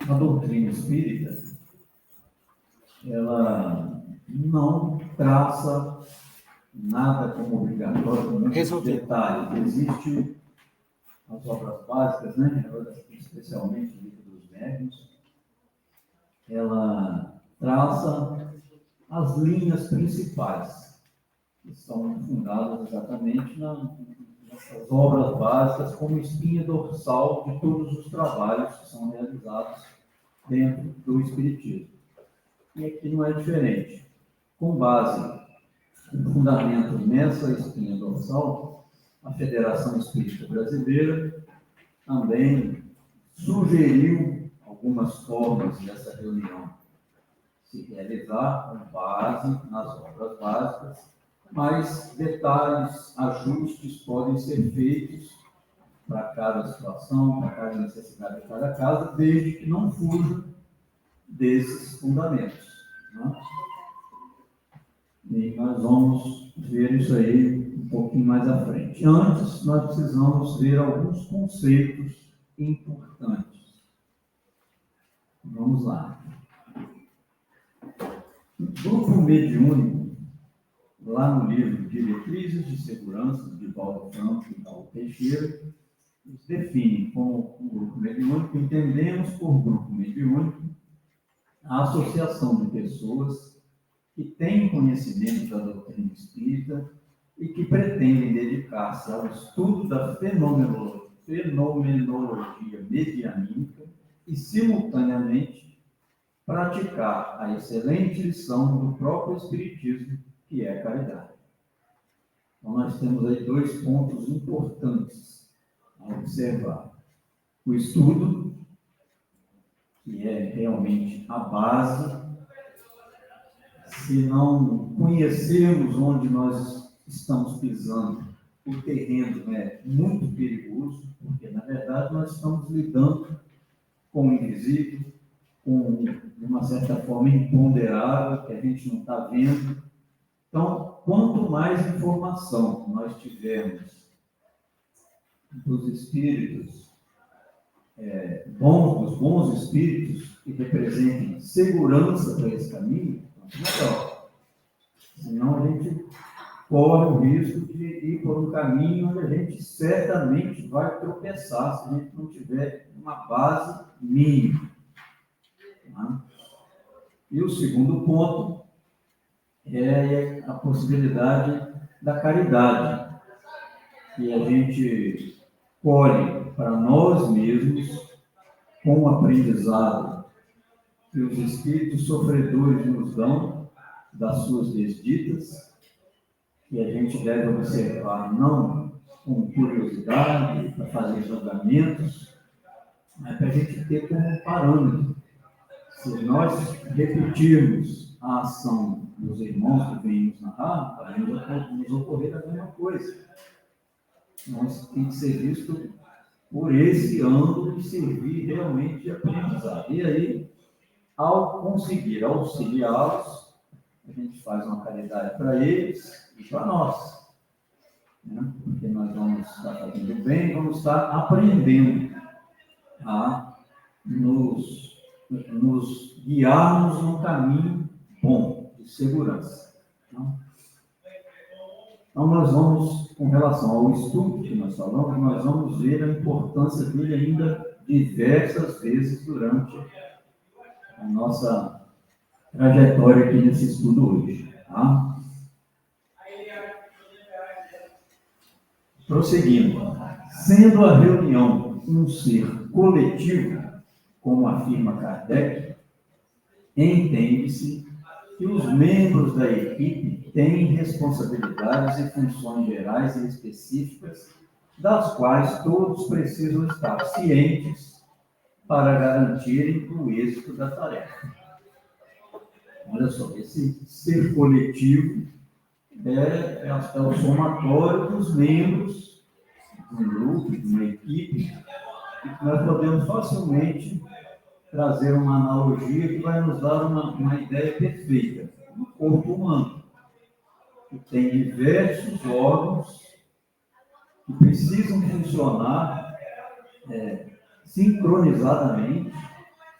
A doutrina espírita, ela não traça nada como obrigatório, com muitos detalhes. Existe as obras básicas, né? Especialmente o livro dos médiuns, ela traça as linhas principais, que são fundadas exatamente nessas obras básicas como espinha dorsal de todos os trabalhos que são realizados dentro do Espiritismo. E aqui não é diferente. Com base em fundamentos nessa espinha dorsal, a Federação Espírita Brasileira também sugeriu algumas formas dessa reunião se realizar com base nas obras básicas, mas detalhes, ajustes podem ser feitos para cada situação, para cada necessidade de cada casa, desde que não fuja desses fundamentos. Né? E nós vamos ver isso aí um pouquinho mais à frente. Antes, nós precisamos ver alguns conceitos importantes. Vamos lá. O grupo mediúnico, lá no livro Diretrizes de Segurança, de Valdo Franco e Paulo Teixeira, nos define como um grupo mediúnico. Entendemos por grupo mediúnico a associação de pessoas que têm conhecimento da doutrina espírita e que pretendem dedicar-se ao estudo da fenomenologia medianímica e, simultaneamente, praticar a excelente lição do próprio Espiritismo, que é a caridade. Então, nós temos aí dois pontos importantes a observar. O estudo, que é realmente a base. Se não conhecermos onde nós estamos pisando, o terreno é muito perigoso, porque, na verdade, nós estamos lidando com o invisível, com, de uma certa forma, imponderável, que a gente não está vendo. Então, quanto mais informação nós tivermos dos espíritos, dos bons espíritos, que representem segurança para esse caminho, melhor. Senão a gente corre o risco de ir por um caminho onde a gente certamente vai tropeçar se a gente não tiver uma base mínima. Tá? E o segundo ponto é a possibilidade da caridade, que a gente colhe para nós mesmos com o aprendizado que os espíritos sofredores nos dão das suas desditas, que a gente deve observar não com curiosidade, para fazer julgamentos, mas para a gente ter como parâmetro. Se nós repetirmos a ação dos irmãos que vêm nos narrar, vai nos ocorrer a mesma coisa. Nós tem que ser visto por esse ângulo de servir realmente de aprendizado. E aí, ao conseguir auxiliá-los, a gente faz uma caridade para eles e para nós. Né? Porque nós vamos estar fazendo bem, vamos estar aprendendo a nos guiarmos num caminho bom, de segurança. Então, nós vamos, com relação ao estudo que nós falamos, nós vamos ver a importância dele ainda diversas vezes durante a nossa trajetória aqui nesse estudo hoje. Tá? Prosseguindo. Sendo a reunião um ser coletivo, como afirma Kardec, entende-se que os membros da equipe têm responsabilidades e funções gerais e específicas, das quais todos precisam estar cientes para garantirem o êxito da tarefa. Olha só, esse ser coletivo é o somatório dos membros de um grupo, de uma equipe, e que nós podemos facilmente trazer uma analogia que vai nos dar uma ideia perfeita. O corpo humano, que tem diversos órgãos que precisam funcionar sincronizadamente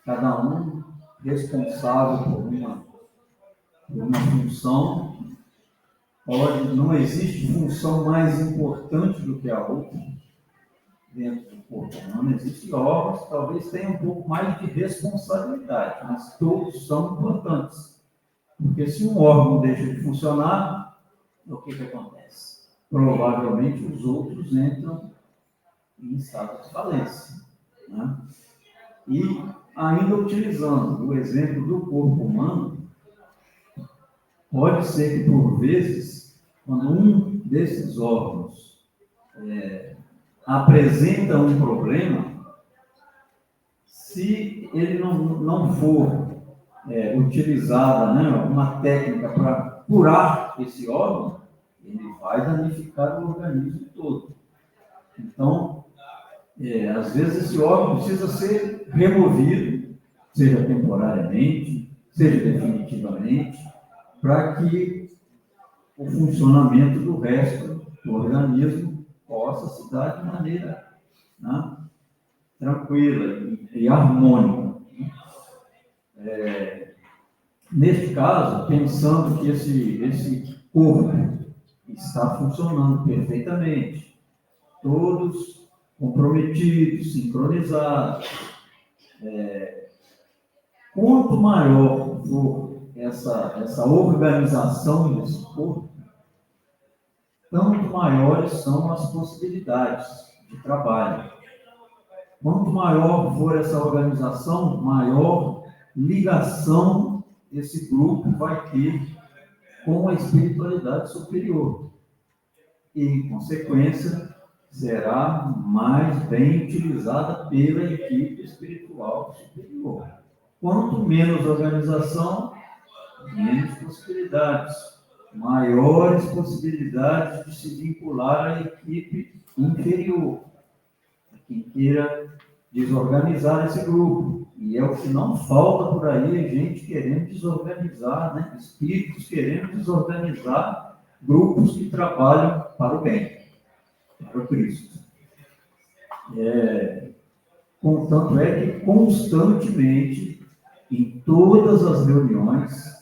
cada um responsável por uma função. Não existe função mais importante do que a outra dentro do corpo humano. Existem órgãos que talvez tenham um pouco mais de responsabilidade, mas todos são importantes. Porque se um órgão deixa de funcionar, o que acontece? Provavelmente os outros entram em estado de falência, né? E ainda utilizando o exemplo do corpo humano, pode ser que por vezes, quando um desses órgãos apresenta um problema, se ele não for utilizada, né, uma técnica para curar esse órgão, ele vai danificar o organismo todo. Então, às vezes esse órgão precisa ser removido, seja temporariamente, seja definitivamente, para que o funcionamento do resto do organismo possa se dar de maneira, né, tranquila e harmônica. Neste caso, pensando que esse corpo está funcionando perfeitamente, todos comprometidos, sincronizados, quanto maior for essa organização desse corpo, tanto maiores são as possibilidades de trabalho. Quanto maior for essa organização, maior ligação esse grupo vai ter com a espiritualidade superior. E, em consequência, será mais bem utilizada pela equipe espiritual superior. Quanto menos organização, menos possibilidades. Maiores possibilidades de se vincular à equipe inferior. Quem queira desorganizar esse grupo. E é o que não falta por aí, gente querendo desorganizar, né? Espíritos querendo desorganizar grupos que trabalham para o bem, para o Cristo. Contanto é que constantemente, em todas as reuniões,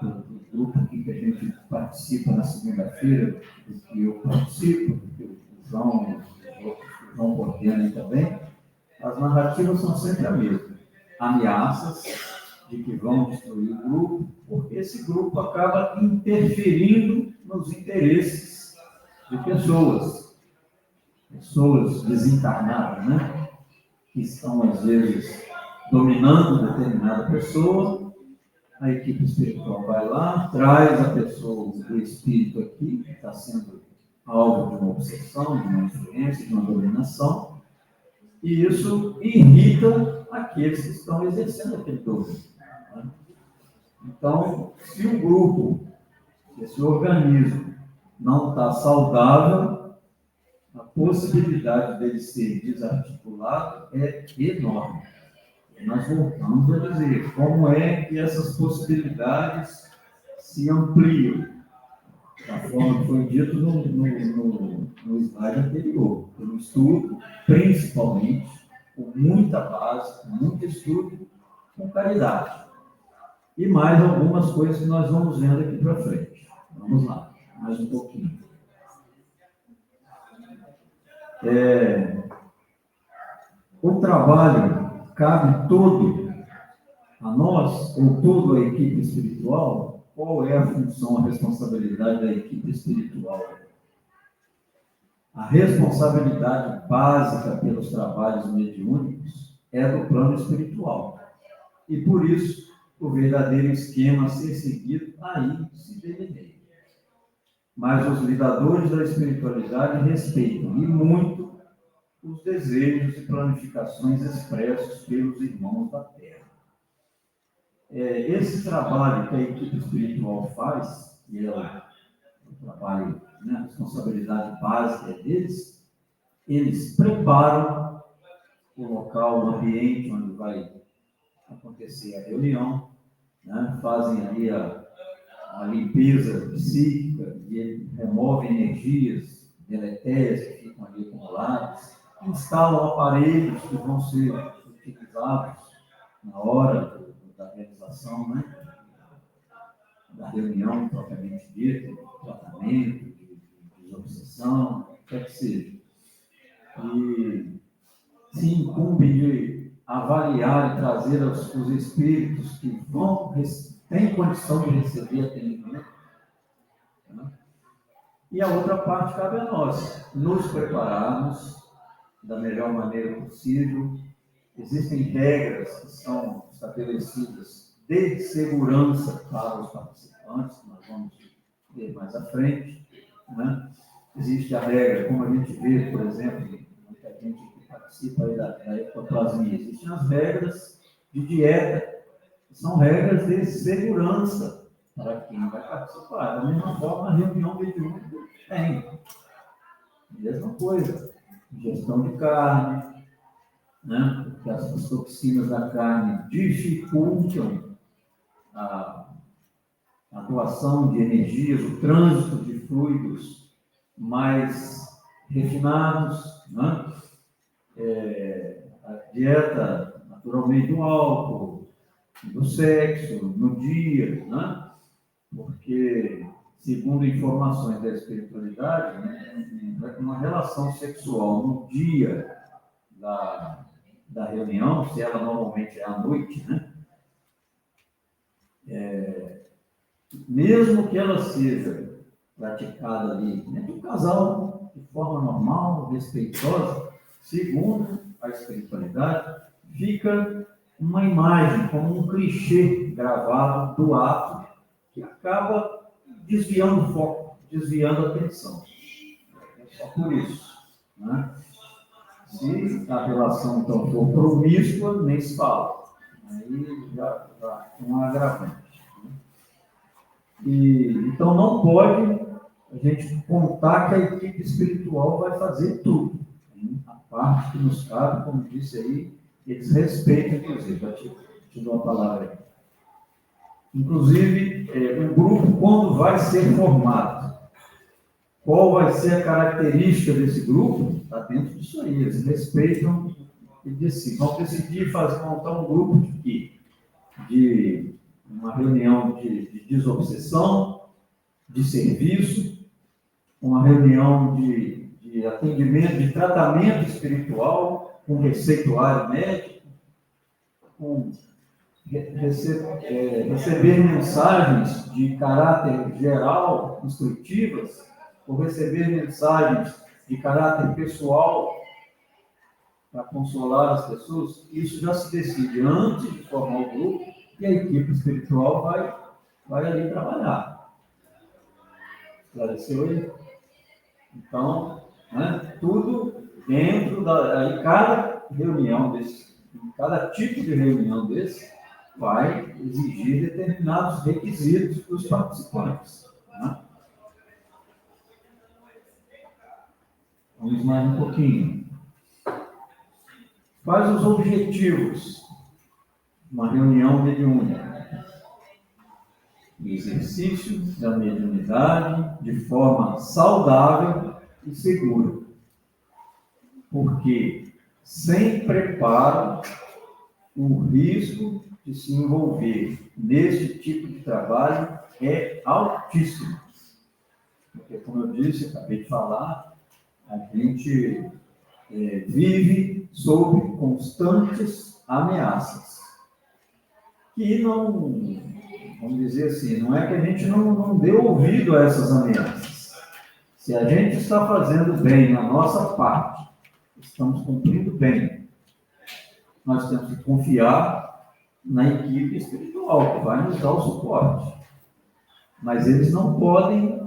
do grupo aqui que a gente participa na segunda-feira, do que eu participo, do que o João coordena também, as narrativas são sempre a mesma. Ameaças de que vão destruir o grupo, porque esse grupo acaba interferindo nos interesses de pessoas desencarnadas, né? Que estão, às vezes, dominando determinada pessoa. A equipe espiritual vai lá, traz a pessoa, o espírito aqui, que está sendo alvo de uma obsessão, de uma influência, de uma dominação, e isso irrita aqueles que estão exercendo aquele domínio. Então, se o grupo, esse organismo, não está saudável, a possibilidade dele ser desarticulado é enorme. E nós voltamos a dizer como é que essas possibilidades se ampliam, da forma que foi dito no slide anterior, pelo estudo, principalmente, com muita base, com muito estudo, com caridade. E mais algumas coisas que nós vamos vendo aqui para frente. Vamos lá, mais um pouquinho. O trabalho cabe todo a nós, ou toda a equipe espiritual. Qual é a função, a responsabilidade da equipe espiritual? A responsabilidade básica pelos trabalhos mediúnicos é do plano espiritual. E por isso, o verdadeiro esquema a ser seguido aí se delineia. Mas os lidadores da espiritualidade respeitam, e muito, os desejos e planificações expressos pelos irmãos da Terra. Esse trabalho que a equipe espiritual faz, que é o trabalho, né, a responsabilidade básica deles, eles preparam o local, o ambiente onde vai acontecer a reunião, né, fazem ali a limpeza psíquica, e removem energias deletérias que ficam ali acumuladas, instalam aparelhos que vão ser utilizados na hora da realização, né? Da reunião propriamente dita, de tratamento, de desobsessão, o que é que seja. E se incumbe de avaliar e trazer os espíritos que têm condição de receber atendimento. Né? E a outra parte cabe a nós, nos prepararmos da melhor maneira possível. Existem regras que são estabelecidas de segurança para os participantes, que nós vamos ver mais à frente. Né? Existe a regra, como a gente vê, por exemplo, muita gente que participa aí da ectoplasmia, existem as regras de dieta, que são regras de segurança para quem vai participar. Da mesma forma, a reunião mediúnica tem. Mesma coisa, ingestão de carne, né? Porque as toxinas da carne dificultam a doação de energias, o trânsito de fluidos mais refinados, né? A dieta, naturalmente, do álcool, do sexo, no dia, né? Porque, segundo informações da espiritualidade, né, uma relação sexual no dia da reunião, se ela normalmente é à noite, né? Mesmo que ela seja praticada ali dentro do casal, de forma normal, respeitosa, segundo a espiritualidade, fica uma imagem, como um clichê gravado do ato, que acaba desviando o foco, desviando a atenção. É só por isso. Né? Se a relação, então, for promíscua, nem se fala. Aí já é um agravante. Então, não pode a gente contar que a equipe espiritual vai fazer tudo. A parte que nos cabe, como disse aí, eles respeitam, inclusive. Já te dou a palavra aí. Inclusive, o grupo, quando vai ser formado, qual vai ser a característica desse grupo? Está dentro disso aí. Eles respeitam e decidem. Vão decidir montar um grupo de quê? De uma reunião de desobsessão, de serviço, uma reunião de atendimento, de tratamento espiritual, com receituário médico, com receber mensagens de caráter geral, instrutivas, ou receber mensagens de caráter pessoal para consolar as pessoas. Isso já se decide antes de formar o grupo e a equipe espiritual vai ali trabalhar. Esclareceu aí? Então, né, tudo dentro aí cada reunião cada tipo de reunião desse vai exigir determinados requisitos dos participantes. Né? Vamos mais um pouquinho. Quais os objetivos de uma reunião mediúnica? O exercício da mediunidade de forma saudável e segura. Porque sem preparo, o risco de se envolver nesse tipo de trabalho é altíssimo. Porque, como eu disse, acabei de falar, a gente vive sob constantes ameaças. Que não, vamos dizer assim, não é que a gente não dê ouvido a essas ameaças. Se a gente está fazendo bem na nossa parte, estamos cumprindo bem, nós temos que confiar na equipe espiritual, que vai nos dar o suporte. Mas eles não podem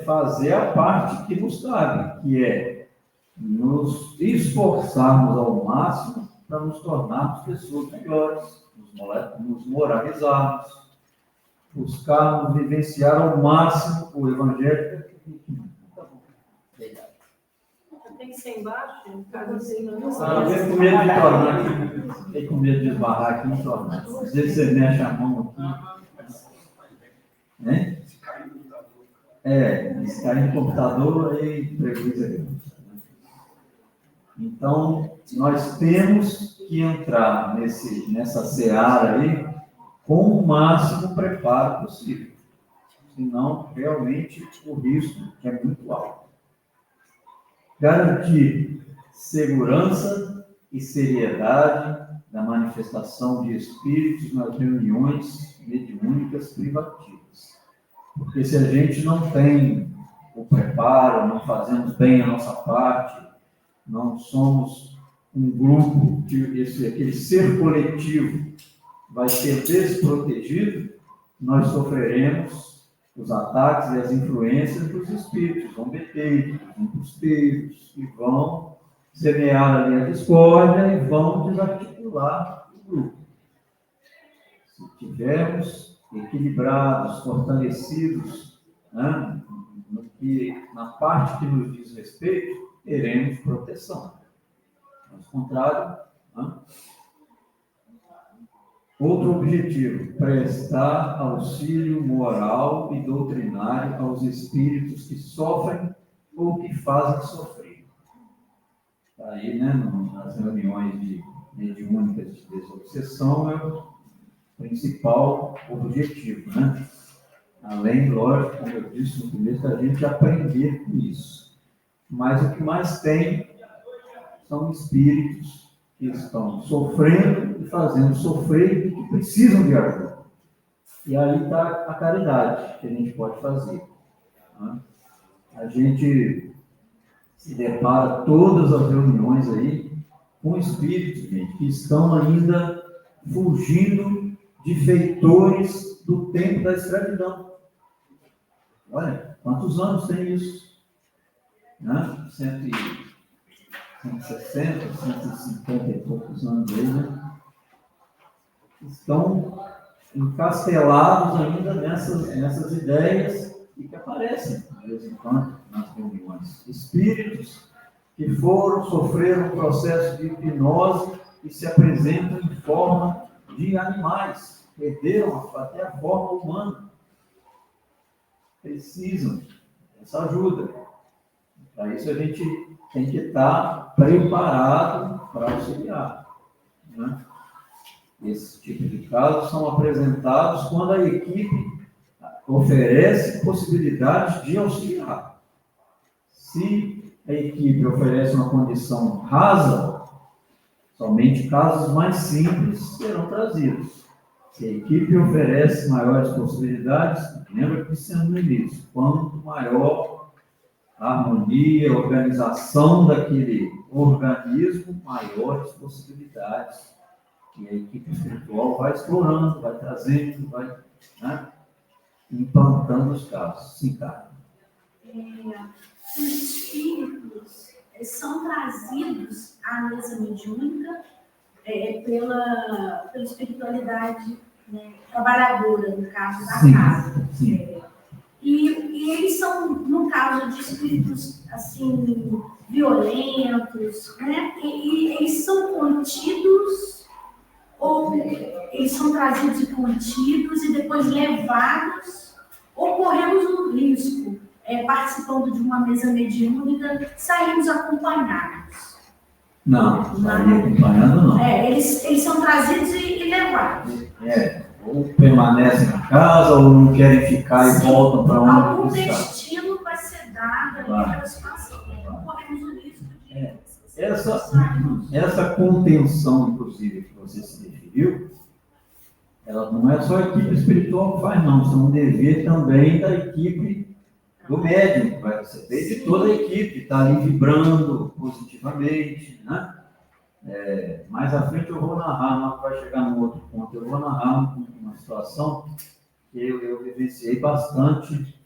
fazer a parte que nos cabe, que é nos esforçarmos ao máximo para nos tornarmos pessoas melhores, nos moralizarmos, buscarmos vivenciar ao máximo o Evangelho. Tá bom. Obrigado. Tem que ser embaixo? Fiquei com medo de tornar aqui. Fiquei com medo de esbarrar aqui e tornar. Às vezes você mexe a mão aqui. Né? Se cair no computador, aí prejuízo é grande. Então, nós temos que entrar nessa seara aí com o máximo preparo possível. Senão, realmente, o risco é muito alto. Garantir segurança e seriedade da manifestação de espíritos nas reuniões mediúnicas privativas. Porque se a gente não tem o preparo, não fazemos bem a nossa parte, não somos um grupo, aquele ser coletivo vai ser desprotegido, nós sofreremos os ataques e as influências dos espíritos, zombeteiros, embusteiros, que vão semear ali a discórdia e vão desarticular o grupo. Se tivermos equilibrados, fortalecidos, né, na parte que nos diz respeito, teremos proteção. Ao contrário, né? Outro objetivo, prestar auxílio moral e doutrinário aos espíritos que sofrem ou que fazem sofrer. Está aí, né, nas reuniões mediúnicas de desobsessão, é o principal objetivo, né? Além, lógico, como eu disse no começo, a gente aprender com isso. Mas o que mais tem são espíritos que estão sofrendo e fazendo sofrer e que precisam de ajuda. E aí está a caridade que a gente pode fazer. Né? A gente se depara todas as reuniões aí com espíritos, gente, que estão ainda fugindo de feitores do tempo da escravidão. Olha, quantos anos tem isso? Né? 160, 150 e poucos anos aí, né? Estão encastelados ainda nessas ideias e que aparecem, de vez em quando, nas reuniões. Espíritos que sofreram um processo de hipnose e se apresentam em forma de animais, perderam até a forma humana. Precisam dessa ajuda. Para isso a gente tem que estar preparado para auxiliar. Né? Esse tipo de casos são apresentados quando a equipe oferece possibilidades de auxiliar. Se a equipe oferece uma condição rasa, somente casos mais simples serão trazidos. Se a equipe oferece maiores possibilidades, lembra que dissemos no início, quanto maior a harmonia, a organização daquele organismo, maiores possibilidades. E a equipe espiritual vai explorando, vai trazendo, vai, né, implantando os casos. Sim, cara. Os espíritos são trazidos à mesa mediúnica pela espiritualidade, né, trabalhadora, no caso da casa. Sim. E eles são, no caso de espíritos assim, violentos, né? E eles são contidos, ou eles são trazidos e contidos e depois levados, ou corremos um risco, participando de uma mesa mediúnica, saímos acompanhados. Não, sair acompanhado não. Eles são trazidos e levados. Ou permanecem na casa, ou não querem ficar e voltam para onde algum está. destino vai ser dado ali pela situação. Então, corremos o risco de... Essa contenção, inclusive, que você se referiu, ela não é só a equipe espiritual que faz, não. Isso é um dever também da equipe do médium, que vai receber de toda a equipe, que está ali vibrando positivamente, né? Mais à frente eu vou narrar, vai chegar num outro ponto, eu vou narrar uma situação que eu vivenciei bastante.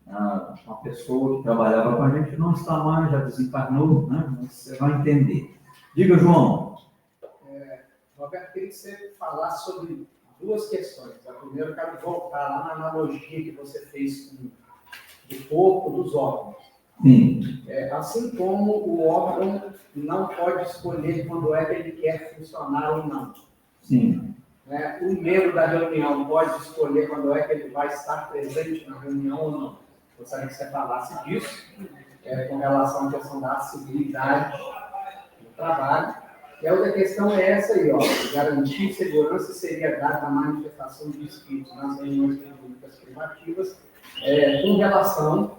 Uma pessoa que trabalhava com a gente não está mais, já desencarnou, né? Mas você vai entender. Diga, João. Roberto, queria que você falasse sobre duas questões. A primeira, eu quero voltar lá na analogia que você fez com o corpo dos órgãos. Sim. Assim como o órgão não pode escolher quando é que ele quer funcionar ou não. Sim. O membro da reunião pode escolher quando é que ele vai estar presente na reunião ou não. Gostaria que você falasse disso, com relação à questão da acessibilidade do trabalho. E a outra questão é essa aí, ó. Garantir segurança seria dada a manifestação de espíritos nas reuniões mediúnicas privativas com relação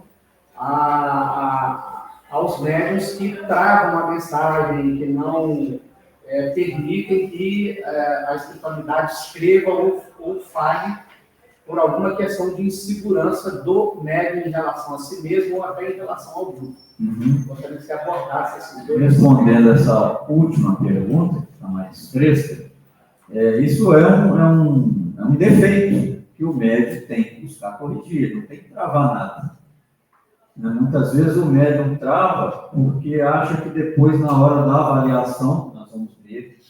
aos médiuns que tragam a mensagem, que não permitem que a espiritualidade escreva ou fale por alguma questão de insegurança do médium em relação a si mesmo ou até em relação ao grupo. Gostaria que você abordasse esses dois. Respondendo essa última pergunta, que está mais fresca, isso é um defeito que o médium tem que buscar corrigir, não tem que travar nada. Muitas vezes o médium trava porque acha que depois, na hora da avaliação, nós vamos ver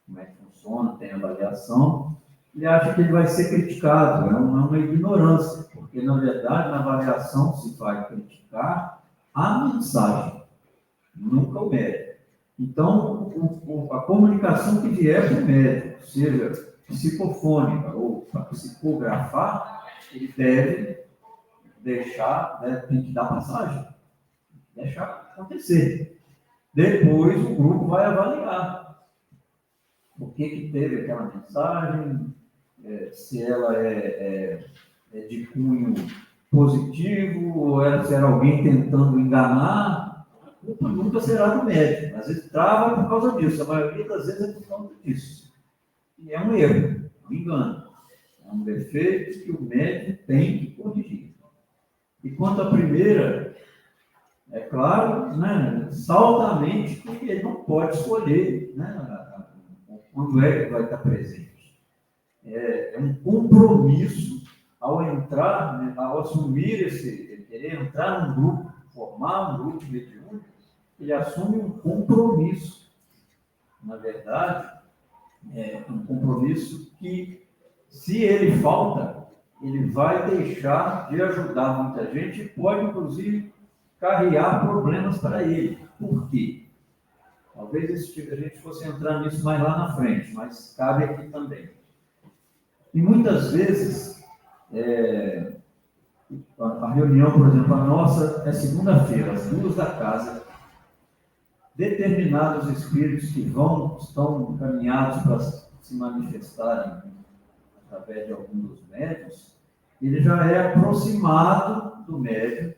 como é que funciona, tem avaliação, ele acha que ele vai ser criticado. É uma ignorância, porque, na verdade, na avaliação se vai criticar a mensagem, nunca o médium. Então, a comunicação que vier do médium, seja psicofônica ou para psicografar, ele deve deixar, tem que dar passagem, deixar acontecer. Depois o grupo vai avaliar o que teve aquela mensagem, se ela é de cunho positivo, ou se era alguém tentando enganar. A culpa nunca será do médico. Às vezes trava por causa disso, a maioria das vezes é por causa disso. E é um erro, um engano. É um defeito que o médico tem que corrigir. E quanto à primeira, é claro, salta a mente que ele não pode escolher quando é que vai estar presente. É um compromisso ao entrar, ao assumir querer entrar num grupo, formar um grupo mediúnico, ele assume um compromisso. Na verdade, é um compromisso que, se ele falta, ele vai deixar de ajudar muita gente e pode, inclusive, carregar problemas para ele. Por quê? Talvez a gente fosse entrar nisso mais lá na frente, mas cabe aqui também. E muitas vezes, a reunião, por exemplo, a nossa é segunda-feira, às 2 da casa, determinados espíritos que estão encaminhados para se manifestarem através de algum dos médiuns, ele já é aproximado do médium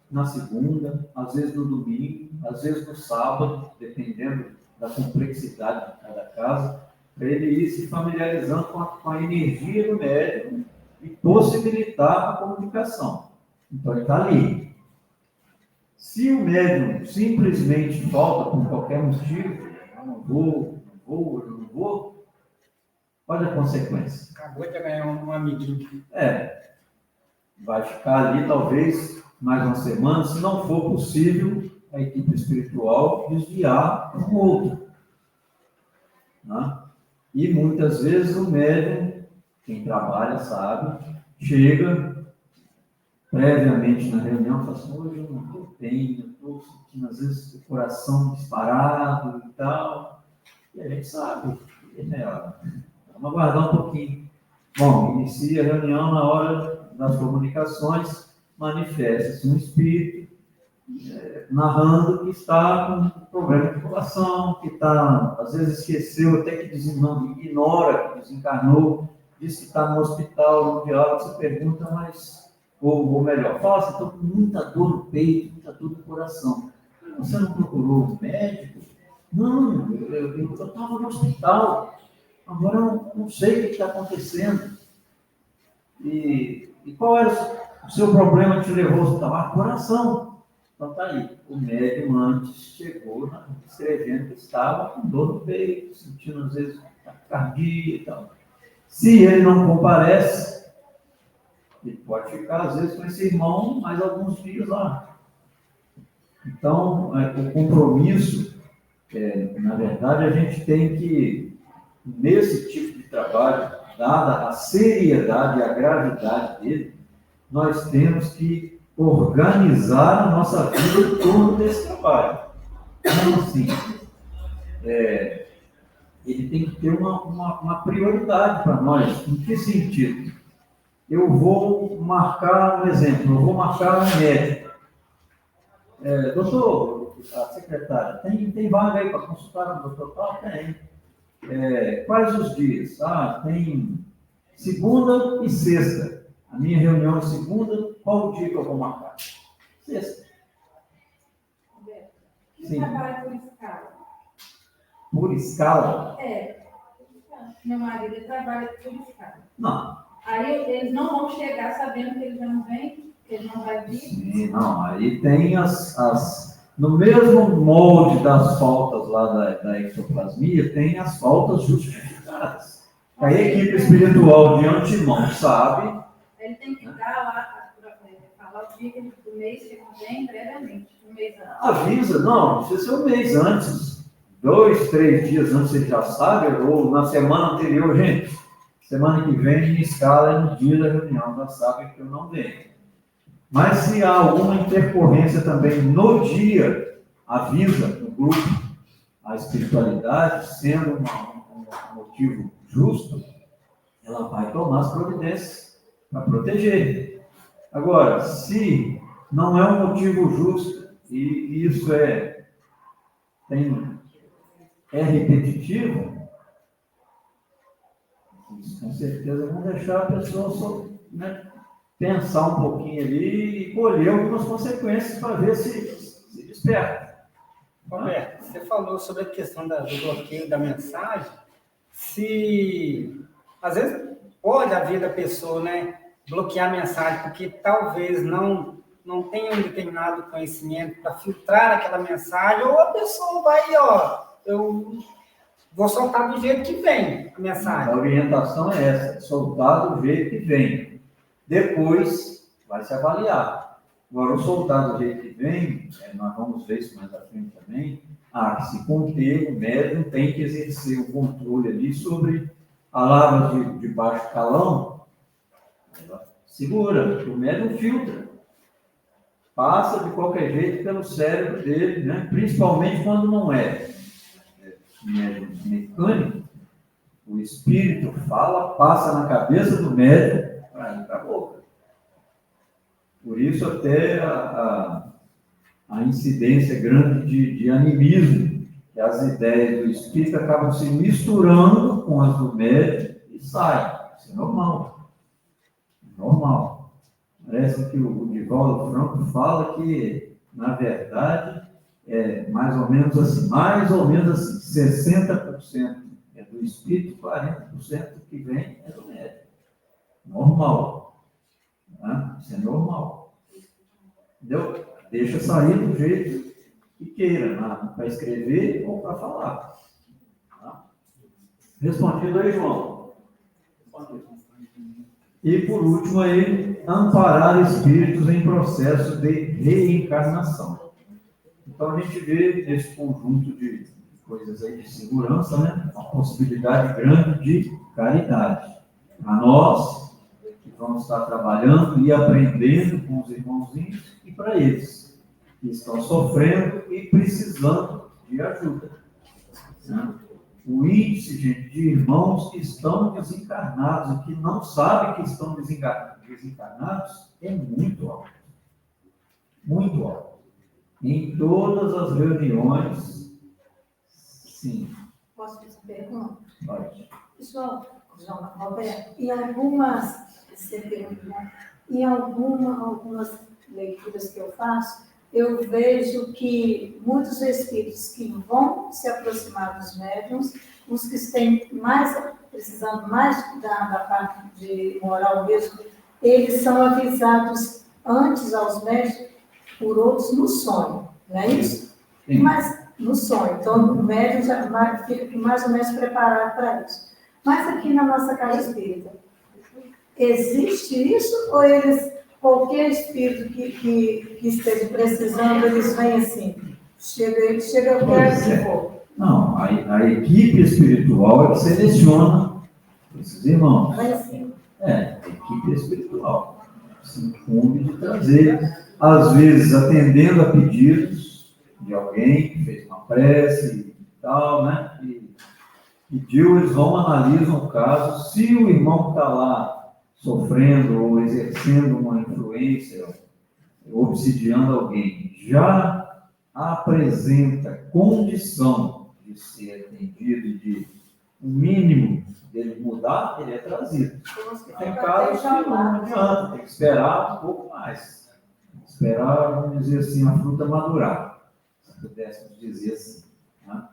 na segunda, às vezes no domingo, às vezes no sábado, dependendo da complexidade de cada casa, para ele ir se familiarizando com a energia do médium e possibilitar a comunicação. Então ele está ali. Se o médium simplesmente falta por qualquer motivo, eu não vou, olha a consequência. Acabou também uma medida. Vai ficar ali talvez mais uma semana, se não for possível a equipe espiritual desviar para um outro. E muitas vezes o médium, quem trabalha sabe, chega previamente na reunião e fala assim: hoje eu não estou bem, eu estou sentindo às vezes o coração disparado e tal. E a gente sabe, vamos aguardar um pouquinho. Bom, inicia a reunião, na hora das comunicações, manifesta-se um espírito narrando que está com problema de coração, que está, às vezes esqueceu, até que ignora que desencarnou, diz que está no hospital, no diálogo, você pergunta, mas, ou melhor, fala assim: estou com muita dor no peito, muita dor no coração. Você não procurou um médico? Não, eu estava no hospital, agora eu não sei o que está acontecendo. E qual era o seu problema que te levou ao hospital? Coração. Então está aí, o médium antes chegou escrevendo que estava com dor no peito, sentindo às vezes taquicardia e tal. Se ele não comparece, ele pode ficar às vezes com esse irmão mais alguns dias lá. Então, o compromisso, na verdade, a gente tem que, nesse tipo de trabalho, dada a seriedade e a gravidade dele, nós temos que organizar a nossa vida em torno desse trabalho. Então, assim, ele tem que ter uma prioridade para nós. Em que sentido? Eu vou marcar um exemplo, eu vou marcar um médico. Doutor, a secretária, tem vaga aí para consultar no doutor tal? Tem. Quais os dias? Tem segunda e sexta. A minha reunião é segunda, qual o dia que eu vou marcar? Sexta. Quem trabalha por escala? Por escala? Meu marido ele trabalha por escala. Não. Aí eles não vão chegar sabendo que ele já não vem, que ele não vai vir. Sim, não. Aí tem no mesmo molde das faltas lá da ectoplasmia, tem as faltas justificadas. A equipe espiritual de antemão sabe. Ele tem que dar lá, falar o dia do mês que ele vem, previamente, um mês antes. Avisa, não precisa ser um mês antes. 2, 3 dias antes ele já sabe, ou na semana anterior, gente. Semana que vem, minha escala é no dia da reunião, já sabe que eu não venho. Mas se há alguma intercorrência também no dia, avisa no grupo a espiritualidade, sendo um motivo justo, ela vai tomar as providências para proteger. Agora, se não é um motivo justo, e isso é repetitivo, isso, com certeza vão deixar a pessoa pensar um pouquinho ali e colher algumas consequências para ver se desperta. Roberto, você falou sobre a questão do bloqueio da mensagem. Se, às vezes, pode a vida da pessoa, bloquear a mensagem, porque talvez não tenha um determinado conhecimento para filtrar aquela mensagem, ou a pessoa vai, eu vou soltar do jeito que vem a mensagem. A orientação é essa, soltar do jeito que vem. Depois vai se avaliar. Agora, o soltar do jeito que vem, nós vamos ver isso mais à frente também, se conter, o médium tem que exercer o controle ali sobre palavras de baixo calão, segura, o médium filtra. Passa de qualquer jeito pelo cérebro dele, principalmente quando não é médium mecânico, o espírito fala, passa na cabeça do médium para ir para a boca. Por isso até a incidência grande de animismo, que as ideias do espírito acabam se misturando com as do médium e saem. Isso é normal. Normal. Parece que o Divaldo Franco fala que, na verdade, mais ou menos assim, 60% é do espírito, 40% que vem é do médium. Normal. Isso é normal. Entendeu? Deixa sair do jeito que queira, para escrever ou para falar. Tá? Respondido aí, João. E por último aí, amparar espíritos em processo de reencarnação. Então a gente vê nesse conjunto de coisas aí de segurança, uma possibilidade grande de caridade. Para nós, que vamos estar trabalhando e aprendendo com os irmãozinhos, e para eles, que estão sofrendo e precisando de ajuda. O índice de irmãos que estão desencarnados e que não sabem que estão desencarnados é muito alto. Muito alto. Em todas as reuniões, sim. Posso fazer uma pergunta? Pode. João Roberto, em algumas leituras que eu faço, eu vejo que muitos espíritos que vão se aproximar dos médiuns, os que estão precisando mais da parte de moral mesmo, eles são avisados antes aos médiuns por outros no sonho, não é isso? Sim. Mas no sonho, então o médium já fica mais ou menos preparado para isso. Mas aqui na nossa casa espírita, existe isso ou qualquer espírito que esteja precisando, eles vêm assim, chega eu quero que for? Não, a equipe espiritual é que seleciona esses irmãos. Vem assim. A equipe espiritual se incumbe de trazer, às vezes atendendo a pedidos de alguém que fez uma prece e tal, e pediu, eles vão, analisam o caso, se o irmão está lá sofrendo ou exercendo uma influência, obsidiando alguém, já apresenta condição de ser atendido e de o mínimo dele mudar, ele é trazido. Tem casos que não adianta, tem que esperar um pouco mais. Esperar, vamos dizer assim, a fruta madurar, se pudéssemos dizer assim. Né?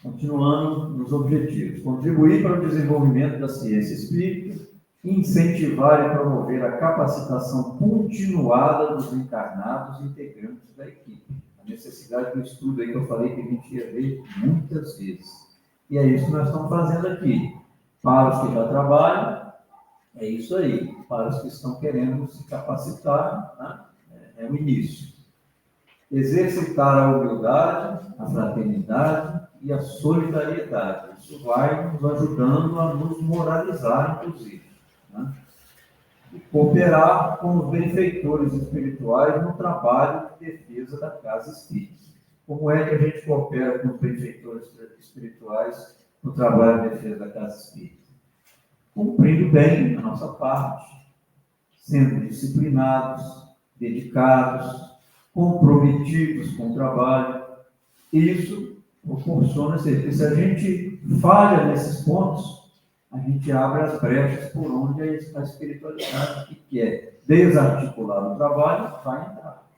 Continuando nos objetivos. Contribuir para o desenvolvimento da ciência espírita, incentivar e promover a capacitação continuada dos encarnados integrantes da equipe. A necessidade do estudo aí que eu falei que a gente ia ver muitas vezes. E é isso que nós estamos fazendo aqui. Para os que já trabalham, é isso aí. Para os que estão querendo se capacitar, né? É o início. Exercitar a humildade, a fraternidade e a solidariedade. Isso vai nos ajudando a nos moralizar, inclusive. Né? E cooperar com os benfeitores espirituais no trabalho de defesa da casa espírita. Como é que a gente coopera com os benfeitores espirituais no trabalho de defesa da casa espírita? Cumprindo bem a nossa parte, sendo disciplinados, dedicados, comprometidos com o trabalho. Isso proporciona certeza. Se a gente falha nesses pontos, a gente abre as brechas por onde a espiritualidade que quer desarticular o trabalho vai entrar.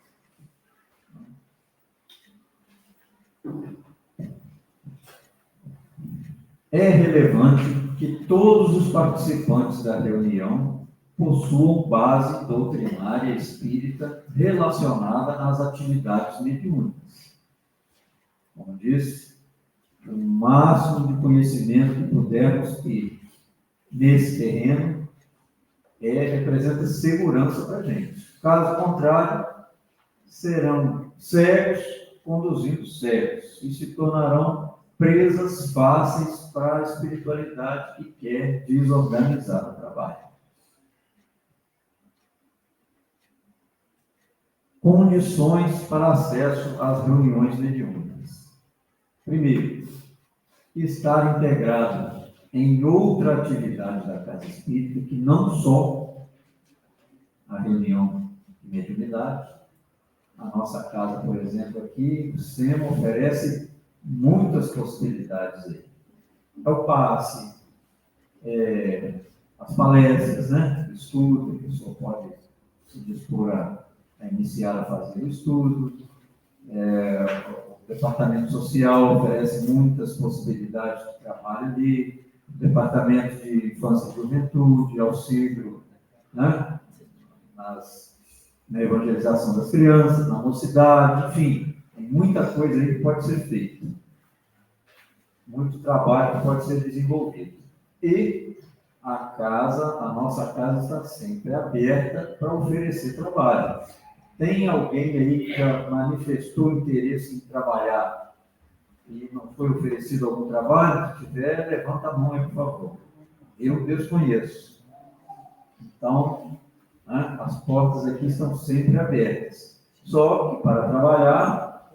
É relevante que todos os participantes da reunião possuam base doutrinária espírita relacionada às atividades mediúnicas. Como disse, o máximo de conhecimento que pudermos ter nesse terreno representa segurança para a gente. Caso contrário, serão cegos conduzindo cegos e se tornarão presas fáceis para a espiritualidade que quer desorganizar o trabalho. Condições para acesso às reuniões mediúnicas. Primeiro, estar integrado em outra atividade da casa espírita que não só a reunião de mediunidade. A nossa casa, por exemplo, aqui, o SEMA oferece muitas possibilidades aí. É o passe, as palestras, né? O estudo, a pessoa pode se dispor a iniciar a fazer o estudo. O departamento social oferece muitas possibilidades de trabalho ali. O departamento de infância e juventude, auxílio, né? Na evangelização das crianças, na mocidade, enfim, tem muita coisa aí que pode ser feita. Muito trabalho que pode ser desenvolvido. E a nossa casa está sempre aberta para oferecer trabalho. Tem alguém aí que já manifestou interesse em trabalhar e não foi oferecido algum trabalho? Se tiver, levanta a mão aí, por favor. Eu desconheço. Então, né, as portas aqui estão sempre abertas. Só que para trabalhar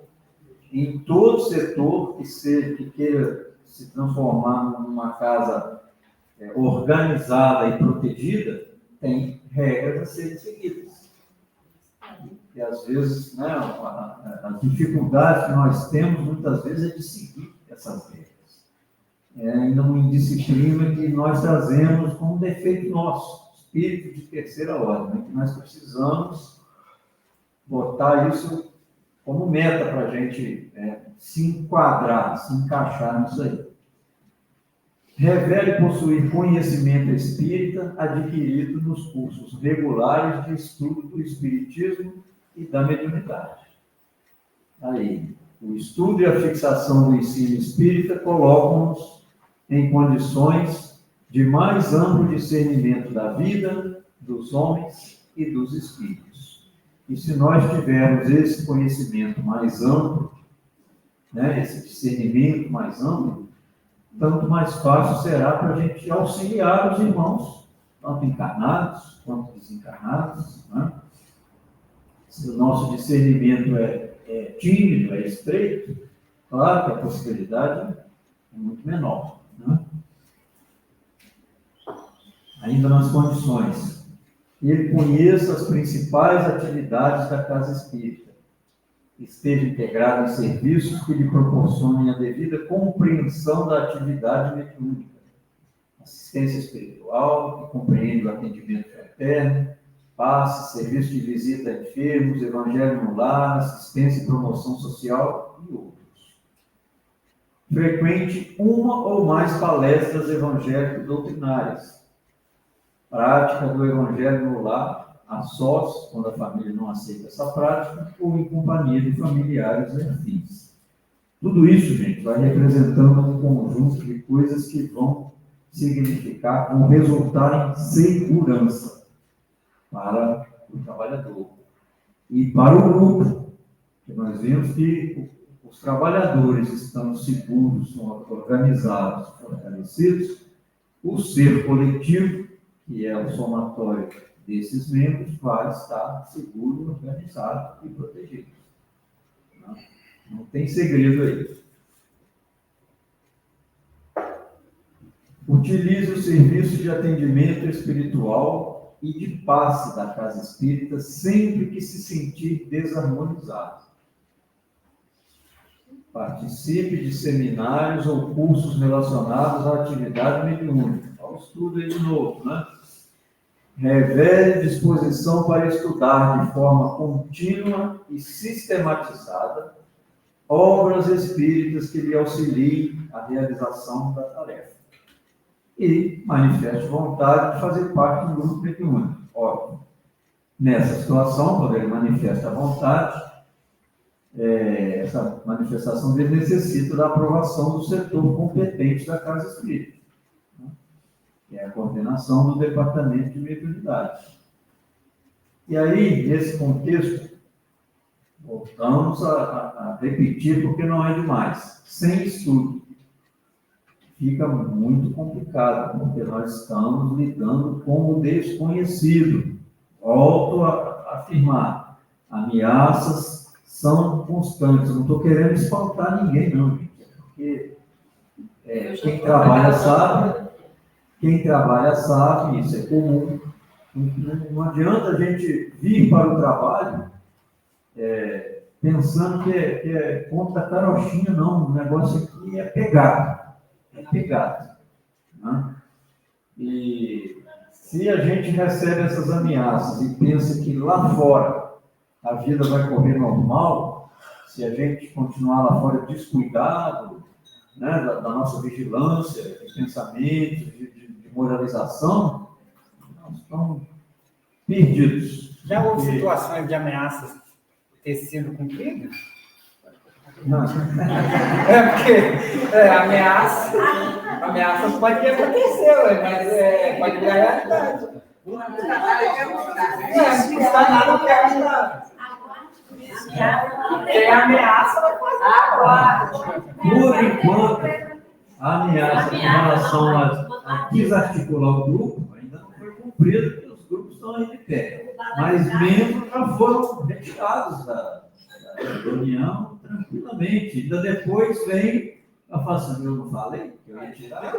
em todo setor que queira se transformar numa casa organizada e protegida, tem regras a serem seguidas. E às vezes, né, as dificuldades que nós temos, muitas vezes, é de seguir essas regras. É ainda uma indisciplina que nós trazemos como defeito nosso, espírito de terceira ordem, que nós precisamos botar isso como meta para a gente se enquadrar, se encaixar nisso aí. Revele possuir conhecimento espírita adquirido nos cursos regulares de estudo do espiritismo e da mediunidade. Aí, o estudo e a fixação do ensino espírita colocam-nos em condições de mais amplo discernimento da vida, dos homens e dos espíritos. E se nós tivermos esse conhecimento mais amplo, né, esse discernimento mais amplo, tanto mais fácil será para a gente auxiliar os irmãos, tanto encarnados quanto desencarnados. Né? Se o nosso discernimento é tímido, é estreito, claro que a possibilidade é muito menor. Né? Ainda nas condições. e ele conheça as principais atividades da casa espírita, esteja integrado em serviços que lhe proporcionem a devida compreensão da atividade mediúnica, assistência espiritual, que compreende o atendimento fraterno, passe, serviço de visita a enfermos, evangelho no lar, assistência e promoção social e outros. Frequente uma ou mais palestras evangélicas doutrinárias. Prática do evangelho no lar, a sós, quando a família não aceita essa prática, ou em companhia de familiares e afins. Tudo isso, gente, vai representando um conjunto de coisas que vão significar, vão resultar em segurança para o trabalhador e para o grupo, que nós vemos que os trabalhadores estão seguros, são organizados, fortalecidos, o ser coletivo, que é o somatório desses membros, vai estar seguro, organizado e protegido. Não tem segredo aí. Utilize o serviço de atendimento espiritual e de passe da casa espírita sempre que se sentir desarmonizado. Participe de seminários ou cursos relacionados à atividade mediúnica. Olha o estudo aí de novo, né? Revele disposição para estudar de forma contínua e sistematizada obras espíritas que lhe auxiliem a realização da tarefa. E manifeste vontade de fazer parte do grupo mediúnico. Ótimo. Nessa situação, quando ele manifesta a vontade, essa manifestação dele necessita da aprovação do setor competente da casa espírita, né? Que é a coordenação do departamento de mediunidade. E aí, nesse contexto, voltamos a repetir, porque não é demais. Sem estudo, fica muito complicado, porque nós estamos lidando com o desconhecido. Volto a afirmar, ameaças são constantes. Eu não estou querendo espantar ninguém, não, gente. Porque quem trabalha sabe, isso é comum. Não adianta a gente vir para o trabalho pensando que é conta carochinha, não. O negócio aqui é pegado. É pegado. Né? E se a gente recebe essas ameaças e pensa que lá fora a vida vai correr normal, se a gente continuar lá fora descuidado, né, da nossa vigilância, de pensamentos, de moralização, nós estamos perdidos. Já houve situações de ameaças ter sido cumpridas? Não. Porque ameaças pode acontecer, mas pode virar realidade. Não custa nada porque é realidade. Tem ameaça, vai fazer. Por enquanto, a ameaça em relação a desarticular o grupo ainda não foi cumprida, porque os grupos estão aí de pé. Mas membros já foram retirados da reunião tranquilamente. Ainda depois vem a falar, eu não falei que eu ia tirar?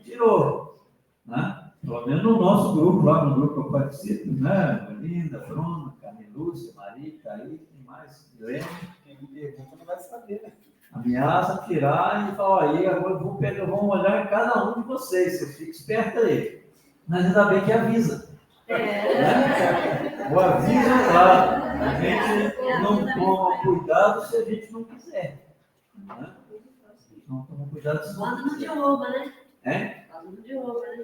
Tirou. Né? Pelo menos no nosso grupo, lá no grupo que eu participo, né? Linda, Bruna, Lúcia, Maria, Caí, tem mais, Guilherme. Quem me pergunta não vai saber, né? Ameaça tirar e falar, aí agora vamos olhar em cada um de vocês, vocês ficam espertos aí. Mas ainda bem que avisa. Né? O aviso é claro. A gente não toma cuidado se a gente não quiser. Né? Não toma cuidado se não Quando não quiser. derruba, né? É? Quando não derruba, né?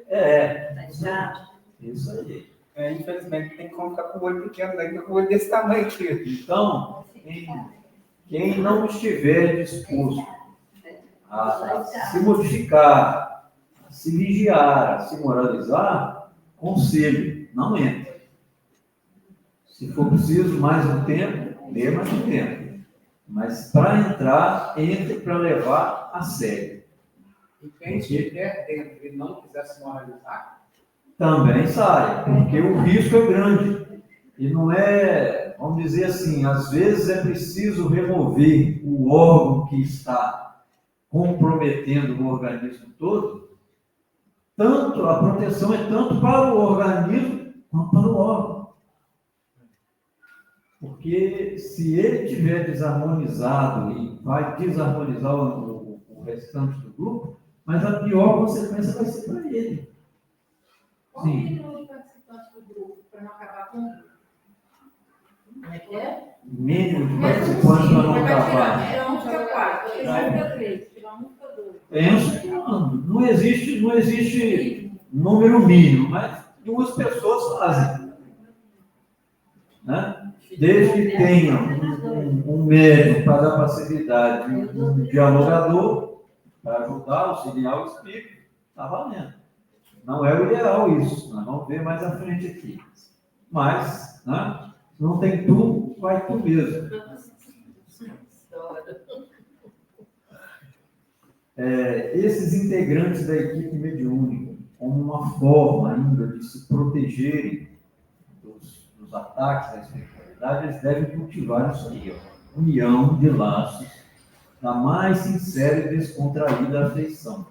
Tá chato. Isso aí. Infelizmente, tem como ficar com o olho pequeno, né? Com o olho desse tamanho aqui. Então, quem não estiver disposto a se modificar, a se vigiar, a se moralizar, conselho, não entre. Se for preciso mais um tempo, dê mais um tempo. Mas para entrar, entre para levar a sério. E quem estiver dentro e não quiser se moralizar, também sai, porque o risco é grande. E não é, vamos dizer assim, às vezes é preciso remover o órgão que está comprometendo o organismo todo. Tanto, a proteção é tanto para o organismo vamos para o órgão. Porque se ele estiver desarmonizado e vai desarmonizar o restante do grupo, mas a pior consequência vai ser para ele. Qual o mínimo de participantes do grupo para não acabar com o grupo? Como é que é? Mínimo de participantes para não acabar. Tira um, fica quatro. Tira um, fica três. Tira um, fica dois. Penso, não existe número mínimo, mas 2 pessoas fazem. Né? Desde que tenha um médium para dar facilidade, um dialogador para ajudar, auxiliar o espírito, está valendo. Não é o ideal isso, nós vamos ver mais à frente aqui. Mas, né, não tem tu, vai tu mesmo. Esses integrantes da equipe mediúnica, como uma forma ainda de se protegerem dos ataques à espiritualidade, eles devem cultivar isso aí, ó, união de laços da mais sincera e descontraída afeição.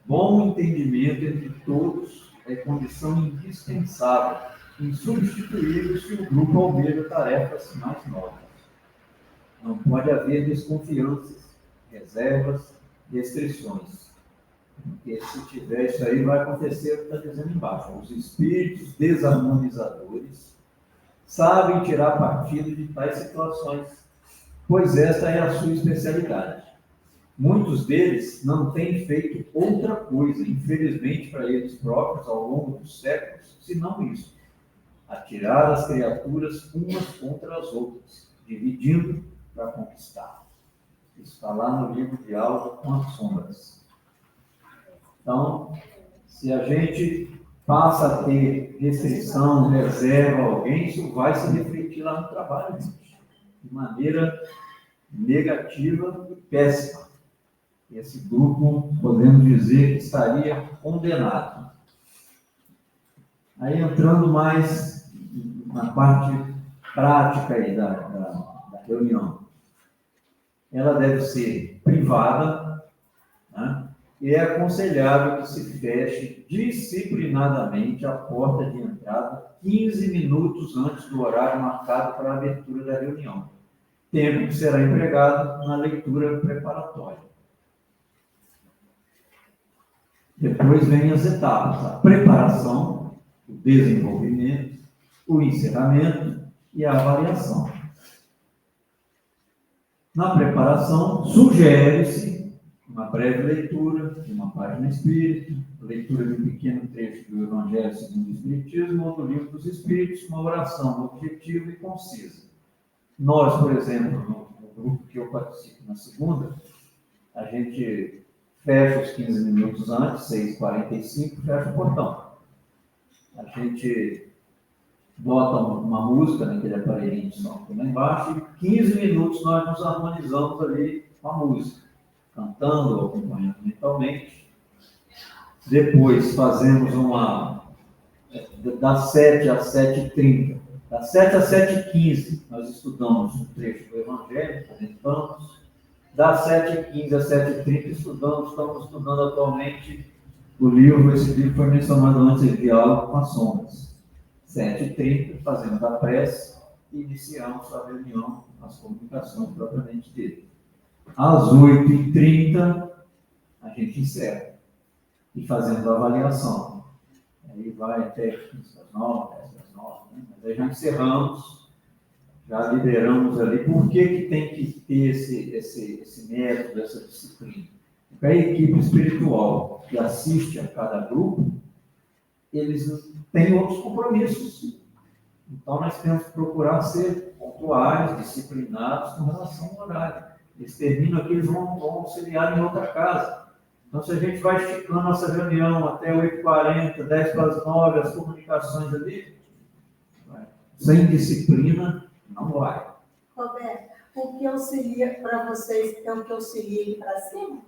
Bom entendimento entre todos é condição indispensável, insubstituível se o grupo almeja tarefas mais novas. Não pode haver desconfianças, reservas, restrições. Porque se tiver isso aí, vai acontecer o que está dizendo embaixo. Os espíritos desarmonizadores sabem tirar partido de tais situações, pois esta é a sua especialidade. Muitos deles não têm feito outra coisa, infelizmente para eles próprios, ao longo dos séculos, senão isso: atirar as criaturas umas contra as outras, dividindo para conquistar. Isso está lá no livro Diálogo com as Sombras. Então, se a gente passa a ter restrição, reserva a alguém, isso vai se refletir lá no trabalho, gente, de maneira negativa e péssima. Esse grupo, podemos dizer que estaria condenado. Aí, entrando mais na parte prática aí da reunião. Ela deve ser privada, né? E é aconselhável que se feche disciplinadamente a porta de entrada 15 minutos antes do horário marcado para a abertura da reunião, tempo que será empregado na leitura preparatória. Depois vem as etapas: a preparação, o desenvolvimento, o encerramento e a avaliação. Na preparação, sugere-se uma breve leitura de uma página espírita, leitura de um pequeno trecho do Evangelho segundo o Espiritismo ou do Livro dos Espíritos, uma oração objetiva e concisa. Nós, por exemplo, no grupo que eu participo na segunda, a gente fecha os 15 minutos antes, 6h45, fecha o portão. A gente bota uma música naquele aparelhinho de som aqui lá embaixo e 15 minutos nós nos harmonizamos ali com a música, cantando ou acompanhando mentalmente. Depois fazemos das 7 às 7h30. Das 7 às 7h15 nós estudamos um trecho do Evangelho, comentamos. Das 7h15 às 7h30 estamos estudando atualmente o livro, esse livro foi mencionado antes, Diálogo com as Sombras. 7h30, fazemos a prece e iniciamos a reunião, as comunicações propriamente dele. Às 8h30, a gente encerra e fazemos a avaliação. Aí vai até 9h, 10h, né? Mas aí já encerramos, já liberamos ali. Por que tem que ter esse método, essa disciplina? Porque a equipe espiritual que assiste a cada grupo, eles têm outros compromissos. Então, nós temos que procurar ser pontuais, disciplinados com relação ao horário. Eles terminam aqui, eles vão auxiliar em outra casa. Então, se a gente vai esticando nossa reunião até 8h40, 10h09, as comunicações ali, sem disciplina, não vai. Roberto, o que auxilia para vocês é o que auxilia para cima?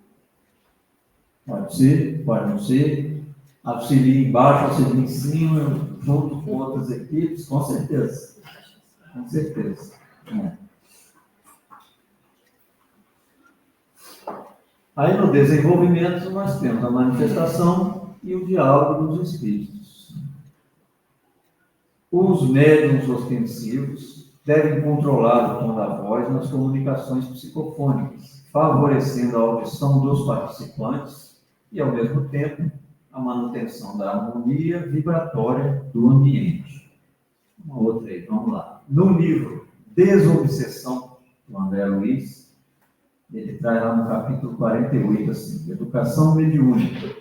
Pode ser, pode não ser. Auxilia embaixo, auxilia em cima, junto com outras equipes, com certeza. Com certeza. Aí no desenvolvimento nós temos a manifestação e o diálogo dos espíritos. Os médiuns ostensivos devem controlar o tom da voz nas comunicações psicofônicas, favorecendo a audição dos participantes e, ao mesmo tempo, a manutenção da harmonia vibratória do ambiente. Uma outra aí, vamos lá. No livro Desobsessão, do André Luiz, ele traz lá no capítulo 48, assim, Educação Mediúnica.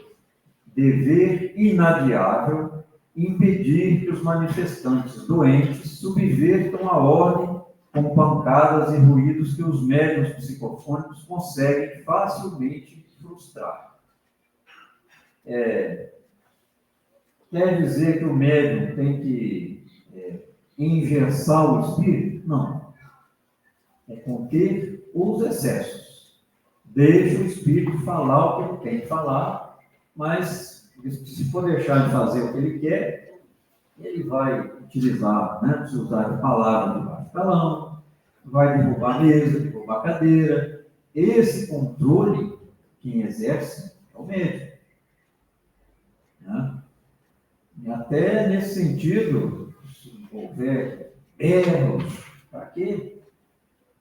Dever inadiável impedir que os manifestantes doentes subvertam a ordem com pancadas e ruídos que os médiuns psicofônicos conseguem facilmente frustrar. Quer dizer que o médium tem que engessar o espírito? Não. É conter os excessos. Deixa o espírito falar o que ele tem que falar, mas se for deixar de fazer o que ele quer, ele vai utilizar, né, se usar de palavras de baixo calão, vai derrubar a mesa, derrubar a cadeira. Esse controle, quem exerce, é o médium. Né? E até nesse sentido, se houver erros, para quê?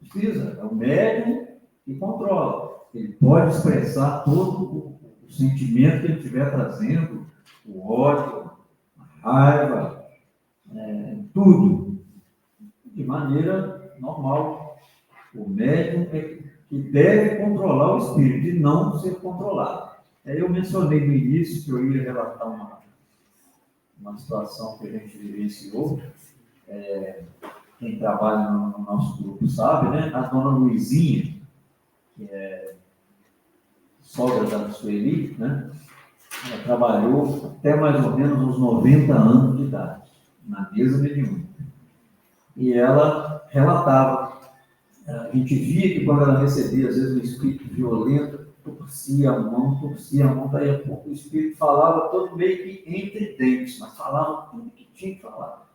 Precisa, é o médium que controla. Ele pode expressar todo o sentimento que ele estiver trazendo, o ódio, a raiva, tudo, de maneira normal. O médium é que deve controlar o espírito e não ser controlado. Eu mencionei no início que eu ia relatar uma situação que a gente vivenciou. Quem trabalha no nosso grupo sabe, né? A dona Luizinha, que é sogra da Sueli, né? Ela trabalhou até mais ou menos uns 90 anos de idade, na mesa mediúnica. E ela relatava, a gente via que quando ela recebia, às vezes, um espírito violento, torcia a mão, daí a pouco o espírito falava todo meio que entre dentes, mas falava tudo que tinha que falar.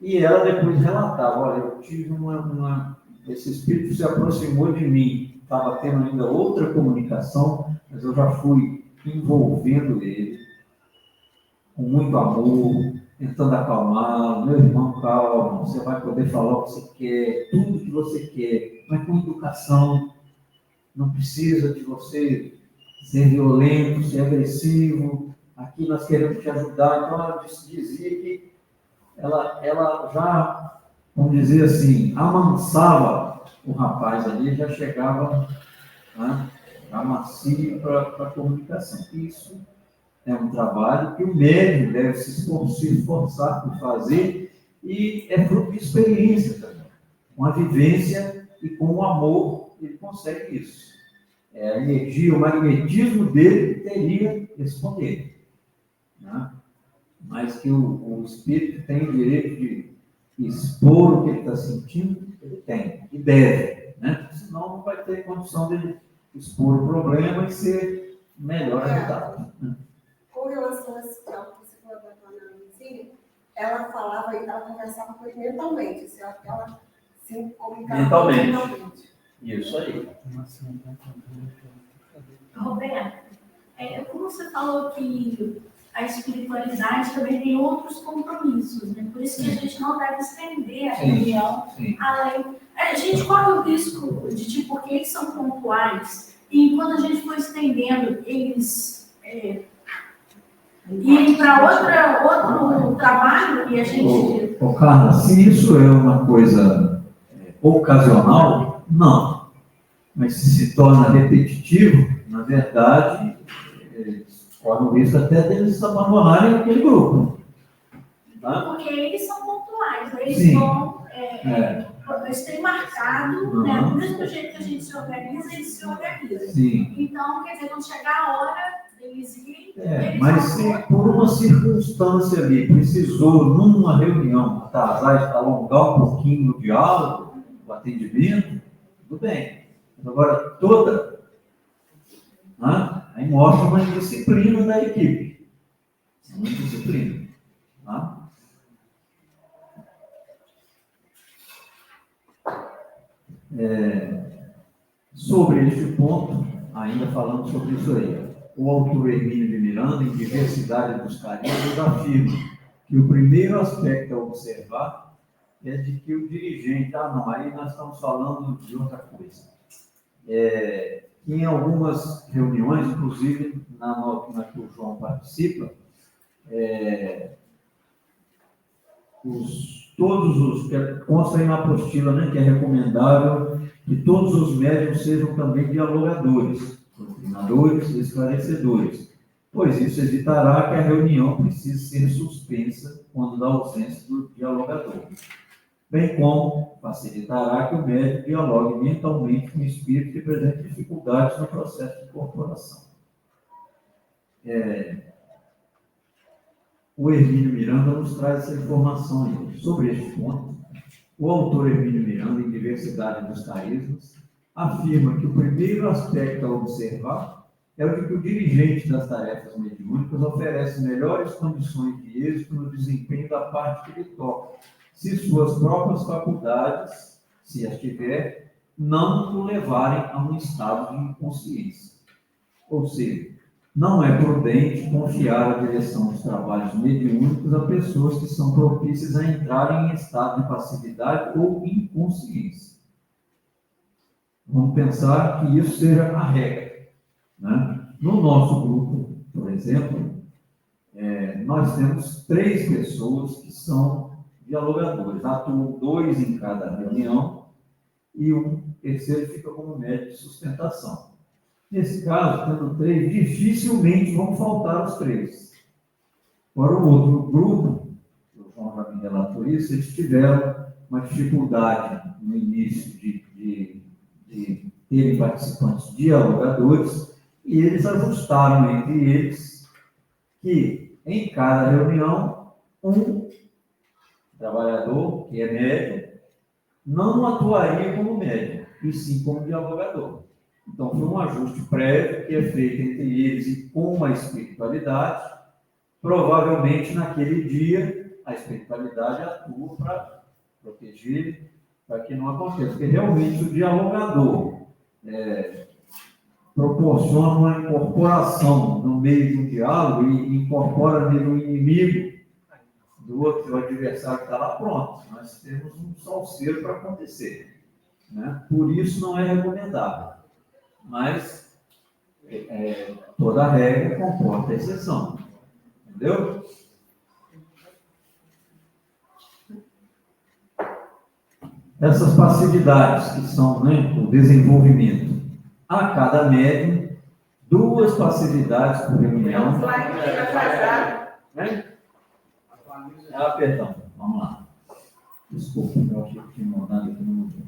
E ela depois relatava, olha, eu tive esse espírito se aproximou de mim, estava tendo ainda outra comunicação, mas eu já fui envolvendo ele com muito amor, tentando acalmá-lo. Meu irmão, calma, você vai poder falar o que você quer, tudo que você quer, mas com educação. Não precisa de você ser violento, ser agressivo. Aqui nós queremos te ajudar. Então ela dizia que ela já, vamos dizer assim, amansava o rapaz ali, já chegava, né, já macio para a comunicação. Isso é um trabalho que o médium deve se esforçar por fazer e é fruto de experiência também. Com a vivência e com o amor, ele consegue isso. A energia, o magnetismo dele teria esse poder. Né? Mas que o espírito tem o direito de expor o que ele está sentindo, ele tem, e deve. Né? Senão não vai ter condição de expor o problema e ser melhor ajudado. Né? Com relação a esse caso que você falou da dona Luizinha, ela falava e ela conversava com ele mentalmente, ela se comunicava mentalmente. Isso aí. Roberto, como você falou que a espiritualidade também tem outros compromissos, né? Por isso que a gente não deve estender a reunião além. A gente corre o risco de, porque eles são pontuais, e quando a gente for estendendo, eles irem para outro trabalho e a gente. Carla, se isso é uma coisa ocasional, não. Mas se torna repetitivo, na verdade, corre o risco até deles abandonarem aquele grupo. Tá? Porque eles são pontuais, eles vão. Eles têm marcado, né? Do mesmo jeito que a gente se organiza, eles se organizam. Sim. Então, quer dizer, quando chegar a hora deles irem. Mas se por uma circunstância ali precisou, numa reunião, atrasar, alongar um pouquinho o diálogo, o atendimento, tudo bem. Agora, toda, né? Aí mostra uma indisciplina da equipe. Uma indisciplina. Tá? Sobre este ponto, ainda falando sobre isso aí, o autor Hermínio de Miranda, em Diversidade dos Carinhos, afirma que o primeiro aspecto a observar é de que o dirigente, não, aí nós estamos falando de outra coisa. Em algumas reuniões, inclusive na que o João participa, todos os, que consta aí na apostila, né, que é recomendável que todos os médiuns sejam também dialogadores, doutrinadores, esclarecedores, pois isso evitará que a reunião precise ser suspensa quando da ausência do dialogador, bem como facilitará que o médium dialogue mentalmente com o espírito que apresenta dificuldades no processo de incorporação. O Hermínio Miranda nos traz essa informação aí. Sobre este ponto, o autor Hermínio Miranda, em Diversidade dos Carismas, afirma que o primeiro aspecto a observar é o de que o dirigente das tarefas mediúnicas oferece melhores condições de êxito no desempenho da parte que lhe toca, se suas próprias faculdades, se as tiver, não o levarem a um estado de inconsciência. Ou seja, não é prudente confiar a direção dos trabalhos mediúnicos a pessoas que são propícias a entrarem em estado de passividade ou inconsciência. Vamos pensar que isso seja a regra, né? No nosso grupo, por exemplo, nós temos 3 pessoas que são dialogadores. Atuam 2 em cada reunião e um terceiro fica como médico de sustentação. Nesse caso, tendo 3, dificilmente vão faltar os 3. Para o outro grupo, o João já me relatou isso, eles tiveram uma dificuldade no início de terem participantes dialogadores, e eles ajustaram entre eles que, em cada reunião, um trabalhador, que é médium, não atuaria como médium, e sim como dialogador. Então, foi um ajuste prévio que é feito entre eles e com a espiritualidade. Provavelmente, naquele dia, a espiritualidade atua para proteger, para que não aconteça. Porque, realmente, o dialogador proporciona uma incorporação no meio de um diálogo e incorpora nele o inimigo do outro, o adversário que está lá, pronto. Nós temos um salseiro para acontecer, né? Por isso, não é recomendável. Mas toda regra comporta exceção. Entendeu? Essas passividades que são, né, o desenvolvimento. A cada médium, 2 passividades por reunião. Perdão. Vamos lá. Desculpa, eu achei que tinha mandado aqui no momento.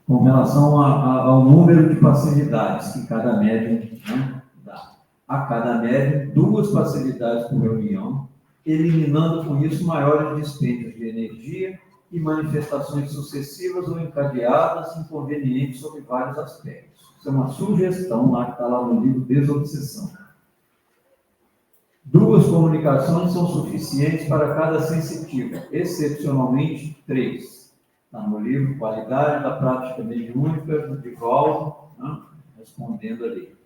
Com relação ao número de passividades que cada médium, né, dá. A cada médium, 2 passividades por reunião, eliminando com isso maiores dispêndios de energia e manifestações sucessivas ou encadeadas inconvenientes sobre vários aspectos. Isso é uma sugestão lá que está lá no livro Desobsessão. 2 comunicações são suficientes para cada sensitiva, excepcionalmente 3. Está no livro Qualidade da Prática Mediúnica, de Valdo, né, respondendo ali.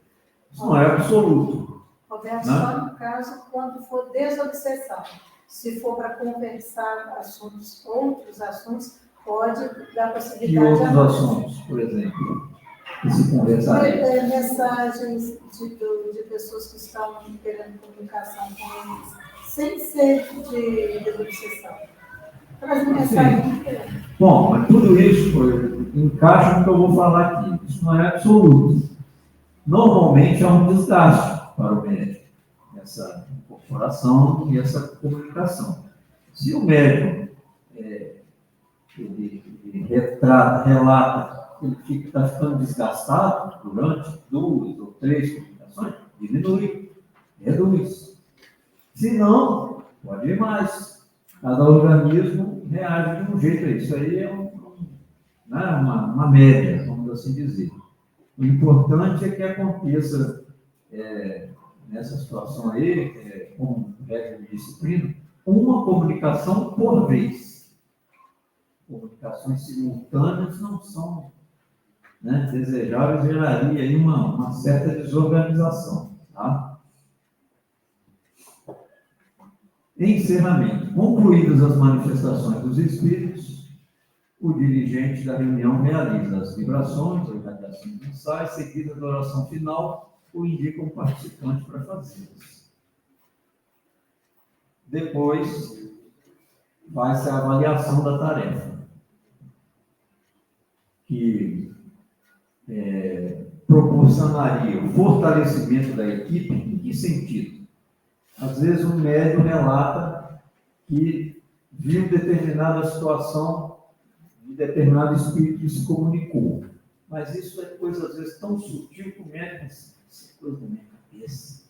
Isso não é absoluto. Roberto, né? só no caso quando for desobsessão. Se for para conversar outros assuntos, pode dar possibilidade. E outros assuntos, por exemplo, que se conversaria? Mensagens de pessoas que estão querendo comunicação com eles, sem ser de desobsessão. Traz mensagem. Bom, mas tudo isso encaixa no que eu vou falar aqui. Isso não é absoluto. Normalmente há um desgaste para o médium, essa incorporação e essa comunicação. Se o médium ele relata que ele está ficando desgastado durante 2 ou 3 comunicações, diminui, reduz. Se não, pode ir mais. Cada organismo reage de um jeito a isso. Aí é uma média, vamos assim dizer. O importante é que aconteça, nessa situação aí, com regra de disciplina, uma comunicação por vez. Comunicações simultâneas não são, né, desejáveis, geraria aí uma certa desorganização. Tá? Encerramento. Concluídas as manifestações dos espíritos, o dirigente da reunião realiza as vibrações, ou irradiações mensais, seguida da oração final, ou indica um participante para fazê-las. Depois, vai-se a avaliação da tarefa, que proporcionaria o fortalecimento da equipe. Em que sentido? Às vezes o médium relata que viu determinada situação de determinado espírito que se comunicou. Mas isso é coisa, às vezes, tão sutil que o médium pensa, isso é coisa da minha cabeça.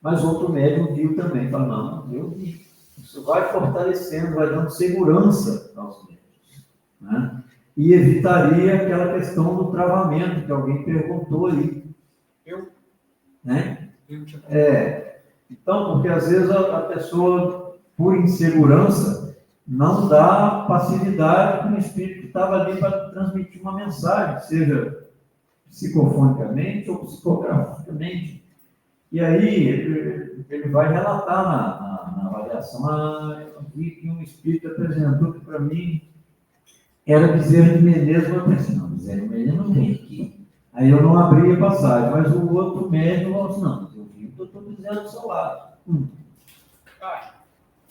Mas outro médium viu também, fala, não, eu vi. Isso vai fortalecendo, vai dando segurança aos médiuns, né? E evitaria aquela questão do travamento que alguém perguntou aí. Né? Então, porque às vezes a pessoa, por insegurança, não dá passividade para o espírito que estava ali para transmitir uma mensagem, seja psicofonicamente ou psicograficamente. E aí ele vai relatar na avaliação, eu vi que um espírito apresentou que para mim era Bezerra de Menezes. Eu pensei, não, Bezerra de Menezes não vem aqui. Aí eu não abri a passagem, mas o outro médium falou assim, não, eu vi o doutor Bezerra do seu lado.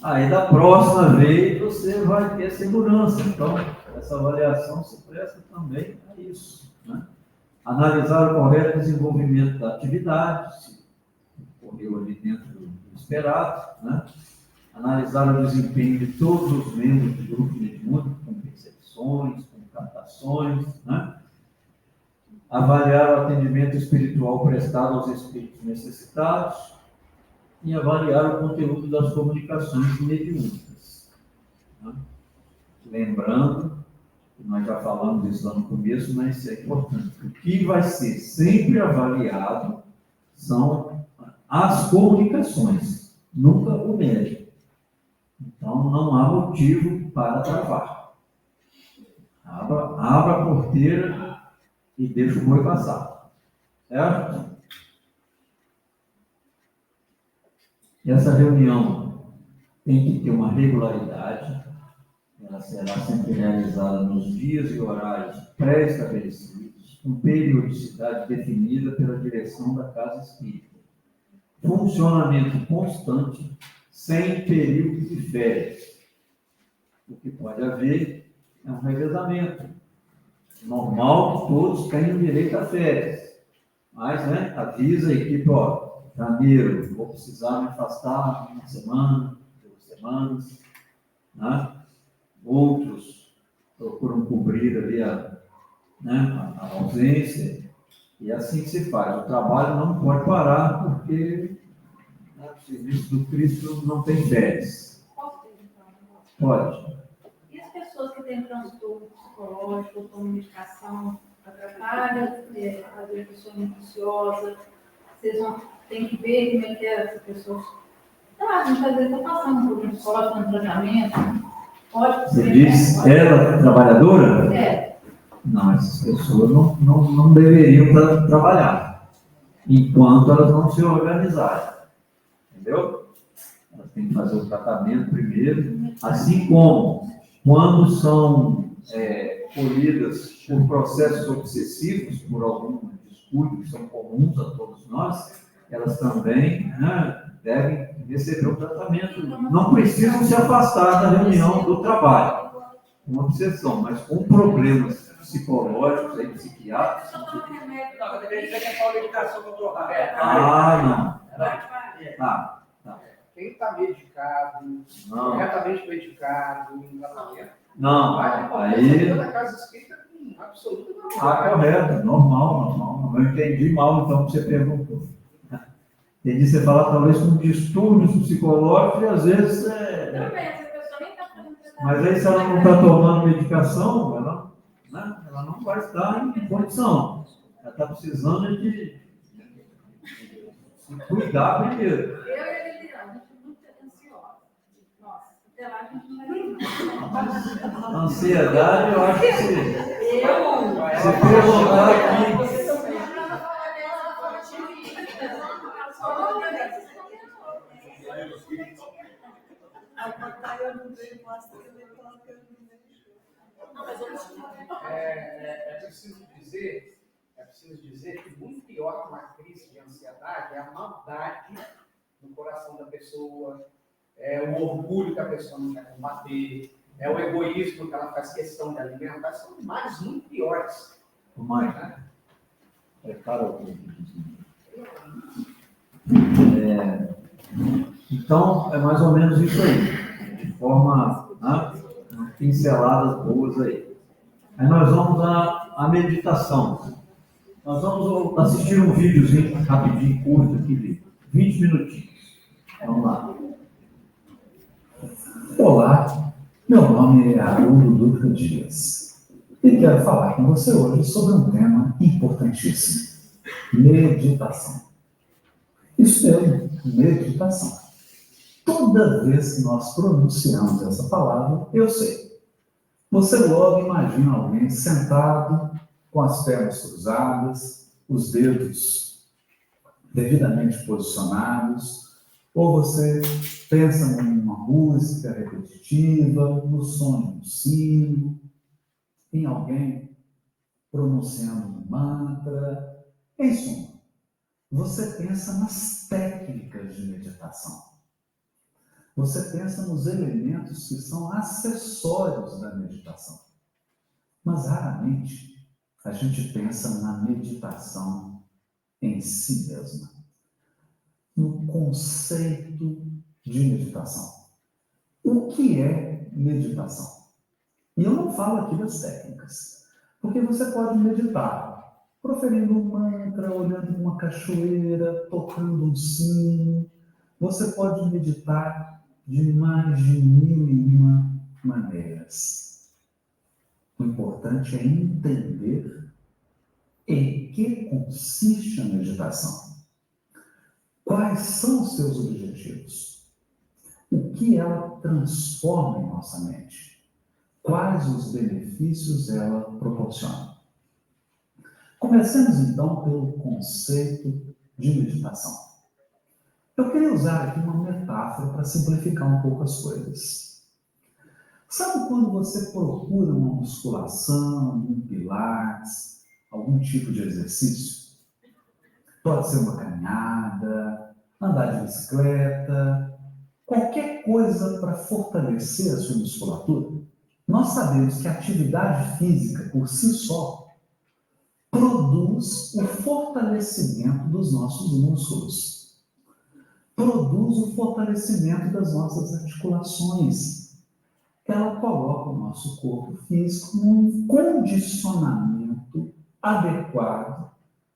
Aí da próxima vez você vai ter segurança. Então, essa avaliação se presta também a isso, né? Analisar o correto desenvolvimento da atividade, se ocorreu ali dentro do esperado, né? Analisar o desempenho de todos os membros do grupo mediúnico, com percepções, com captações, né? Avaliar o atendimento espiritual prestado aos espíritos necessitados e avaliar o conteúdo das comunicações mediúnicas, né? Lembrando, nós já falamos isso lá no começo, mas isso é importante. O que vai ser sempre avaliado são as comunicações, nunca o médium. Então, não há motivo para travar. Abra a porteira e deixa o boi passar. Certo? Essa reunião tem que ter uma regularidade. Ela será sempre realizada nos dias e horários pré-estabelecidos, com periodicidade definida pela direção da Casa Espírita. Funcionamento constante, sem período de férias. O que pode haver é um revezamento. Normal que todos tenham direito a férias. Mas, né, avisa a equipe, janeiro, vou precisar me afastar uma semana, 2 semanas, né? Outros procuram cobrir ali a ausência, e assim que se faz. O trabalho não pode parar, porque o serviço do Cristo não tem férias. Posso perguntar um negócio? Pode. E as pessoas que têm transtorno psicológico ou com medicação atrapalha, às vezes a pessoa é muito ansiosa, vocês têm que ver como é que é essa pessoa. Muitas vezes está passando por um psicológico, um tratamento. Pode Você ser, diz, né? ela trabalhadora? É. Não, essas pessoas não deveriam trabalhar enquanto elas não se organizarem. Entendeu? Elas têm que fazer o tratamento primeiro, assim como quando são colhidas por processos obsessivos, por algum descuido que são comuns a todos nós, elas também, né, devem receber o tratamento. Não precisam se afastar da reunião do trabalho, com obsessão, mas com problemas psicológicos, psiquiátricos. Não, eu deveria dizer que é só a medicação que eu estou Tá. Quem está medicado, corretamente medicado, em tratamento, Não, aí... toda a Casa Espírita com absoluta normalidade. Correto, normal. Eu entendi mal, então, o que você perguntou. Entendi você falar, talvez, com distúrbios psicológicos, e às vezes Também, essa pessoa nem está fazendo tratamento. Mas aí, se ela não está tomando medicação, ela não vai estar em condição. Ela está precisando de se cuidar primeiro. Eu e a Liliana, a gente é muito ansiosa. Nossa, até lá a gente não vai ver. Ansiedade, eu acho que se Eu perguntar aqui. A papai eu não vejo, mostra que ele coloca eu não vejo. É preciso dizer que muito pior que uma crise de ansiedade é a maldade no coração da pessoa, é o orgulho que a pessoa não quer combater, é o egoísmo que ela faz questão de alimentar, são males muito piores. Mãe, então, é mais ou menos isso aí, de forma pinceladas boas aí. Aí nós vamos à meditação. Nós vamos assistir um videozinho rapidinho, curto aqui, de 20 minutinhos. Vamos lá. Olá, meu nome é Haroldo Dutra Dias e quero falar com você hoje sobre um tema importantíssimo: meditação. Isso mesmo, meditação. Toda vez que nós pronunciamos essa palavra, eu sei. Você logo imagina alguém sentado, com as pernas cruzadas, os dedos devidamente posicionados, ou você pensa numa música repetitiva, no som de um sino, em alguém pronunciando um mantra. Em suma, você pensa nas técnicas de meditação. Você pensa nos elementos que são acessórios da meditação. Mas raramente a gente pensa na meditação em si mesma, no conceito de meditação. O que é meditação? E eu não falo aqui das técnicas, porque você pode meditar proferindo um mantra, olhando uma cachoeira, tocando um sino. Você pode meditar de mais de 1001 maneiras. O importante é entender em que consiste a meditação. Quais são os seus objetivos? O que ela transforma em nossa mente? Quais os benefícios ela proporciona? Comecemos então pelo conceito de meditação. Eu queria usar aqui uma metáfora para simplificar um pouco as coisas. Sabe quando você procura uma musculação, um pilates, algum tipo de exercício? Pode ser uma caminhada, andar de bicicleta, qualquer coisa para fortalecer a sua musculatura. Nós sabemos que a atividade física, por si só, produz o fortalecimento dos nossos músculos. Produz o fortalecimento das nossas articulações. Ela coloca o nosso corpo físico num condicionamento adequado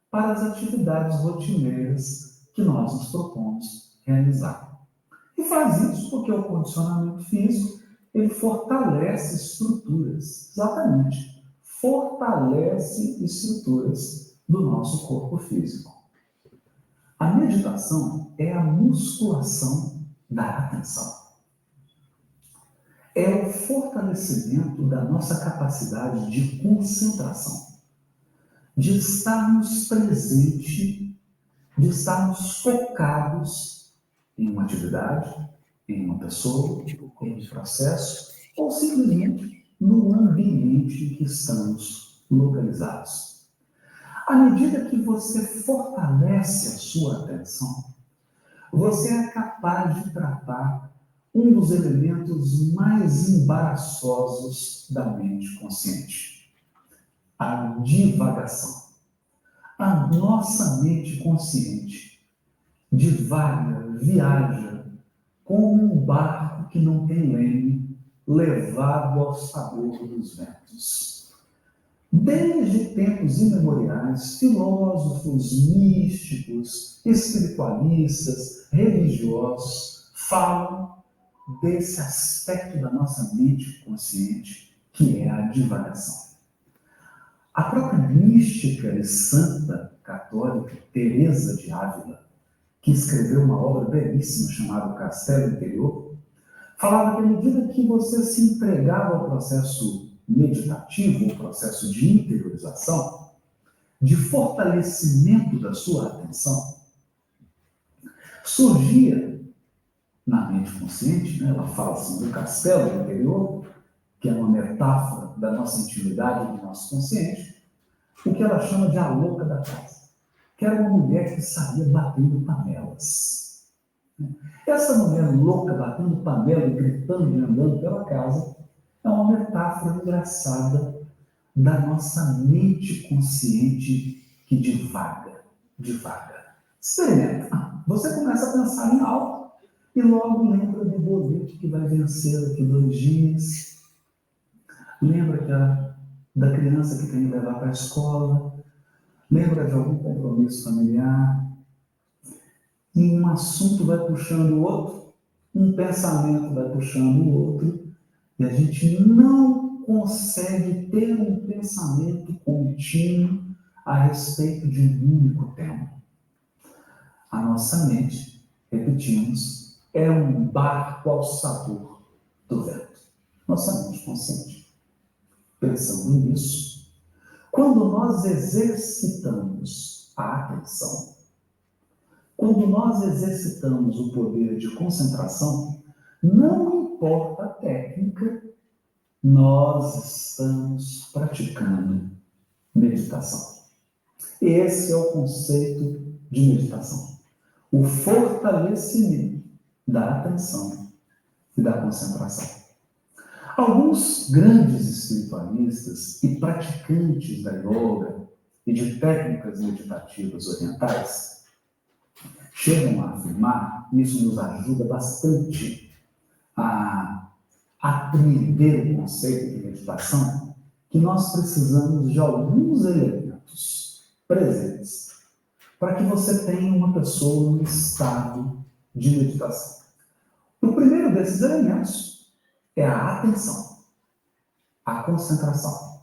para as atividades rotineiras que nós nos propomos realizar. E faz isso porque o condicionamento físico, ele fortalece estruturas, exatamente, fortalece estruturas do nosso corpo físico. A meditação é a musculação da atenção. É o fortalecimento da nossa capacidade de concentração, de estarmos presentes, de estarmos focados em uma atividade, em uma pessoa, em um processo, ou simplesmente no ambiente em que estamos localizados. À medida que você fortalece a sua atenção, você é capaz de tratar um dos elementos mais embaraçosos da mente consciente: a divagação. A nossa mente consciente divaga, viaja, como um barco que não tem leme, levado ao sabor dos ventos. Desde tempos imemoriais, filósofos, místicos, espiritualistas, religiosos falam desse aspecto da nossa mente consciente, que é a divagação. A própria mística e santa católica Teresa de Ávila, que escreveu uma obra belíssima chamada O Castelo Interior, falava que à medida que você se entregava ao processo meditativo, o processo de interiorização, de fortalecimento da sua atenção, surgia na mente consciente, né? Ela fala assim do castelo interior, que é uma metáfora da nossa intimidade, do nosso consciente, o que ela chama de a louca da casa, que era uma mulher que saía batendo panelas. Essa mulher louca, batendo panela, gritando e andando pela casa, é uma metáfora engraçada da nossa mente consciente que divaga. Experimenta. Você começa a pensar em algo e logo lembra do boleto que vai vencer daqui 2 dias. Lembra da criança que tem que levar para a escola. Lembra de algum compromisso familiar. E um assunto vai puxando o outro, um pensamento vai puxando o outro, e a gente não consegue ter um pensamento contínuo a respeito de um único tema. A nossa mente, repetimos, é um barco ao sabor do vento. Nossa mente consciente. Pensando nisso, quando nós exercitamos a atenção, quando nós exercitamos o poder de concentração, não importa a técnica, nós estamos praticando meditação. Esse é o conceito de meditação. O fortalecimento da atenção e da concentração. Alguns grandes espiritualistas e praticantes da yoga e de técnicas meditativas orientais chegam a afirmar, isso nos ajuda bastante a aprender o conceito de meditação, que nós precisamos de alguns elementos presentes para que você tenha uma pessoa no estado de meditação. O primeiro desses elementos é a atenção, a concentração.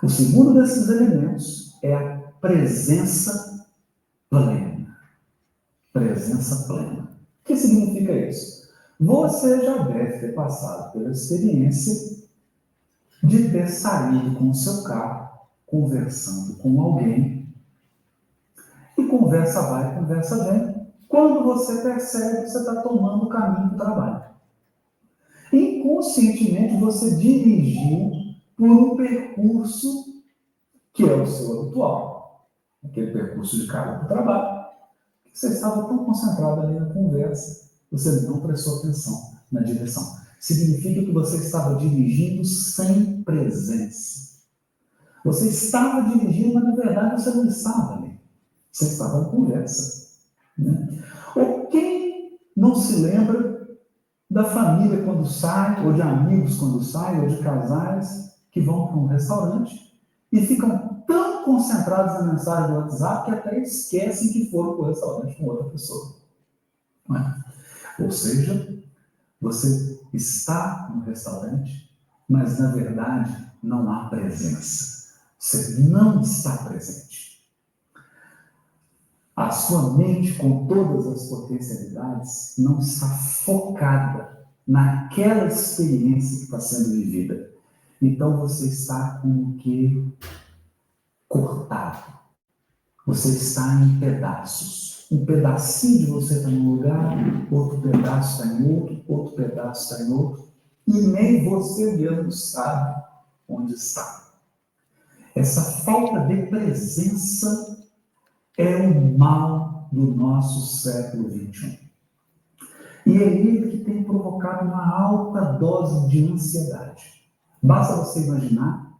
O segundo desses elementos é a presença plena. Presença plena. O que significa isso? Você já deve ter passado pela experiência de ter saído com o seu carro, conversando com alguém, e conversa vai, conversa vem. Quando você percebe que você está tomando o caminho do trabalho. Inconscientemente você dirigiu por um percurso que é o seu habitual, aquele percurso de casa para o trabalho. Você estava tão concentrado ali na conversa, você não prestou atenção na direção. Significa que você estava dirigindo sem presença. Você estava dirigindo, mas na verdade você não estava ali. Você estava na conversa. Né? Ou quem não se lembra da família quando sai, ou de amigos quando saem, ou de casais que vão para um restaurante e ficam tão concentrados na mensagem do WhatsApp que até esquecem que foram para o restaurante com outra pessoa. Não é? Ou seja, você está no restaurante, mas na verdade não há presença. Você não está presente. A sua mente, com todas as potencialidades, não está focada naquela experiência que está sendo vivida. Então você está como que cortado. Você está em pedaços. Um pedacinho de você está em um lugar, outro pedaço está em outro pedaço está em outro, e nem você mesmo sabe onde está. Essa falta de presença é o mal do nosso século XXI. E é ele que tem provocado uma alta dose de ansiedade. Basta você imaginar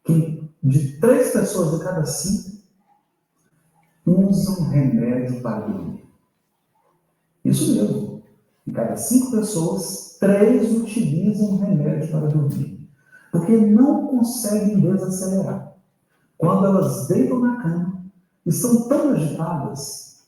que de 3 pessoas de cada 5 usam remédio para dormir. Isso mesmo. De cada 5 pessoas, 3 utilizam remédio para dormir. Porque não conseguem desacelerar. Quando elas deitam na cama, estão tão agitadas,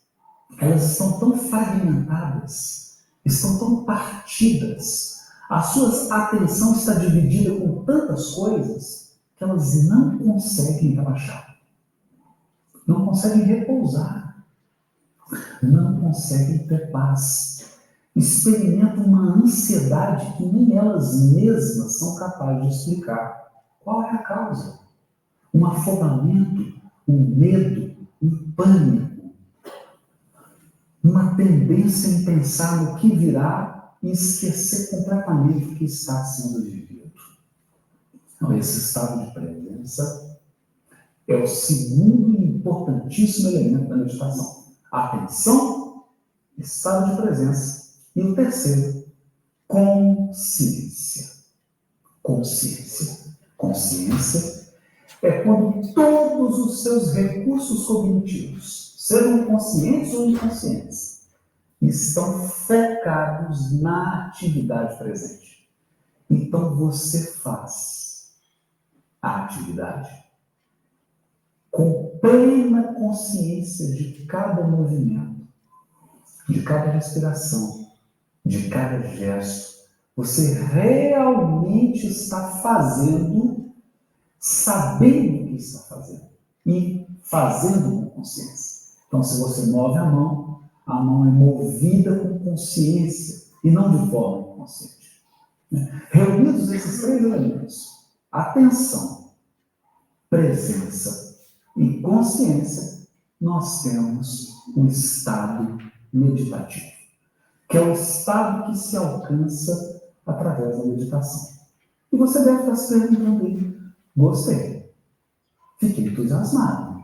elas estão tão fragmentadas, estão tão partidas, a sua atenção está dividida com tantas coisas que elas não conseguem relaxar, não conseguem repousar, não conseguem ter paz, experimentam uma ansiedade que nem elas mesmas são capazes de explicar. Qual é a causa? Um afogamento, um medo, um pânico. uma tendência em pensar no que virá e esquecer completamente o que está sendo vivido. Então, esse estado de presença é o segundo e importantíssimo elemento da meditação. Atenção, estado de presença. E o terceiro, consciência. Consciência. Consciência é quando todos os seus recursos cognitivos, sejam conscientes ou inconscientes, estão focados na atividade presente. Então você faz a atividade com plena consciência de cada movimento, de cada respiração, de cada gesto. Você realmente está fazendo, sabendo o que está fazendo e fazendo com consciência. Então, se você move a mão é movida com consciência e não de forma inconsciente. Reunidos esses três elementos, atenção, presença e consciência, nós temos um estado meditativo, que é o estado que se alcança através da meditação. E você deve estar se perguntando aí, gostei, fiquei entusiasmado,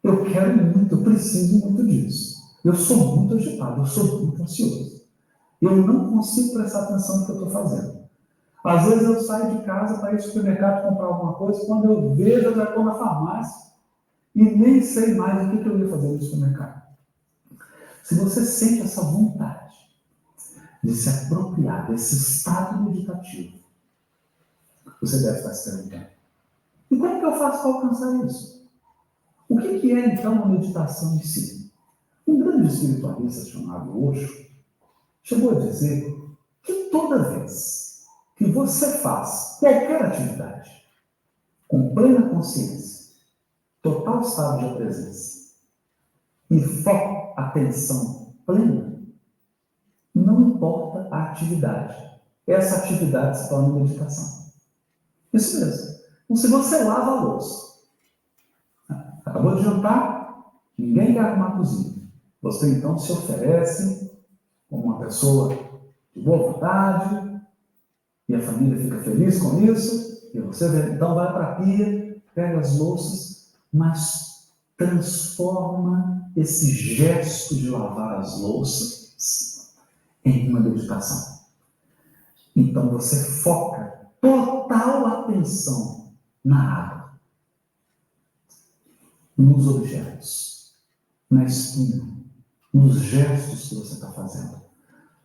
eu quero muito, eu preciso muito disso, eu sou muito agitado, eu sou muito ansioso, eu não consigo prestar atenção no que eu estou fazendo. Às vezes eu saio de casa para ir ao supermercado comprar alguma coisa, quando eu vejo, eu já estou na farmácia e nem sei mais o que eu ia fazer no supermercado. Se você sente essa vontade de se apropriar desse estado meditativo, você deve estar se perguntando, e como que eu faço para alcançar isso? O que é, então, a meditação em si? Um grande espiritualista chamado Osho chegou a dizer que toda vez que você faz qualquer atividade com plena consciência, total estado de presença e foco, atenção plena, não importa a atividade, essa atividade se torna meditação. Isso mesmo. Então, se você lava a louça, acabou de jantar, ninguém quer arrumar a cozinha. Você então se oferece como uma pessoa de boa vontade, e a família fica feliz com isso, e você então vai para a pia, pega as louças, mas transforma esse gesto de lavar as louças em uma meditação. Então você foca total atenção na água, nos objetos, na espuma, nos gestos que você está fazendo.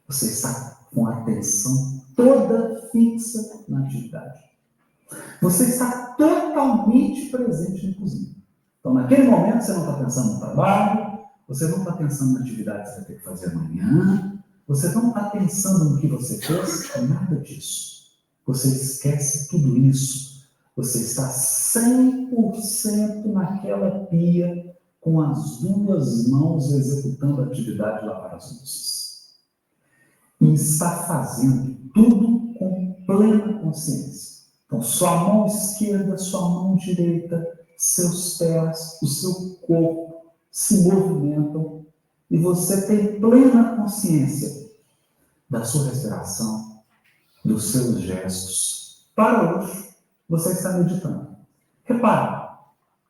Você está com a atenção toda fixa na atividade. Você está totalmente presente na cozinha. Então, naquele momento, você não está pensando no trabalho, você não está pensando na atividade que você vai ter que fazer amanhã, você não está pensando no que você fez, nada disso. Você esquece tudo isso. Você está 100% naquela pia, com as duas mãos executando a atividade de lavar as louças. E está fazendo tudo com plena consciência. Então, sua mão esquerda, sua mão direita, seus pés, o seu corpo se movimentam e você tem plena consciência da sua respiração, dos seus gestos. Para hoje, você está meditando. Repare,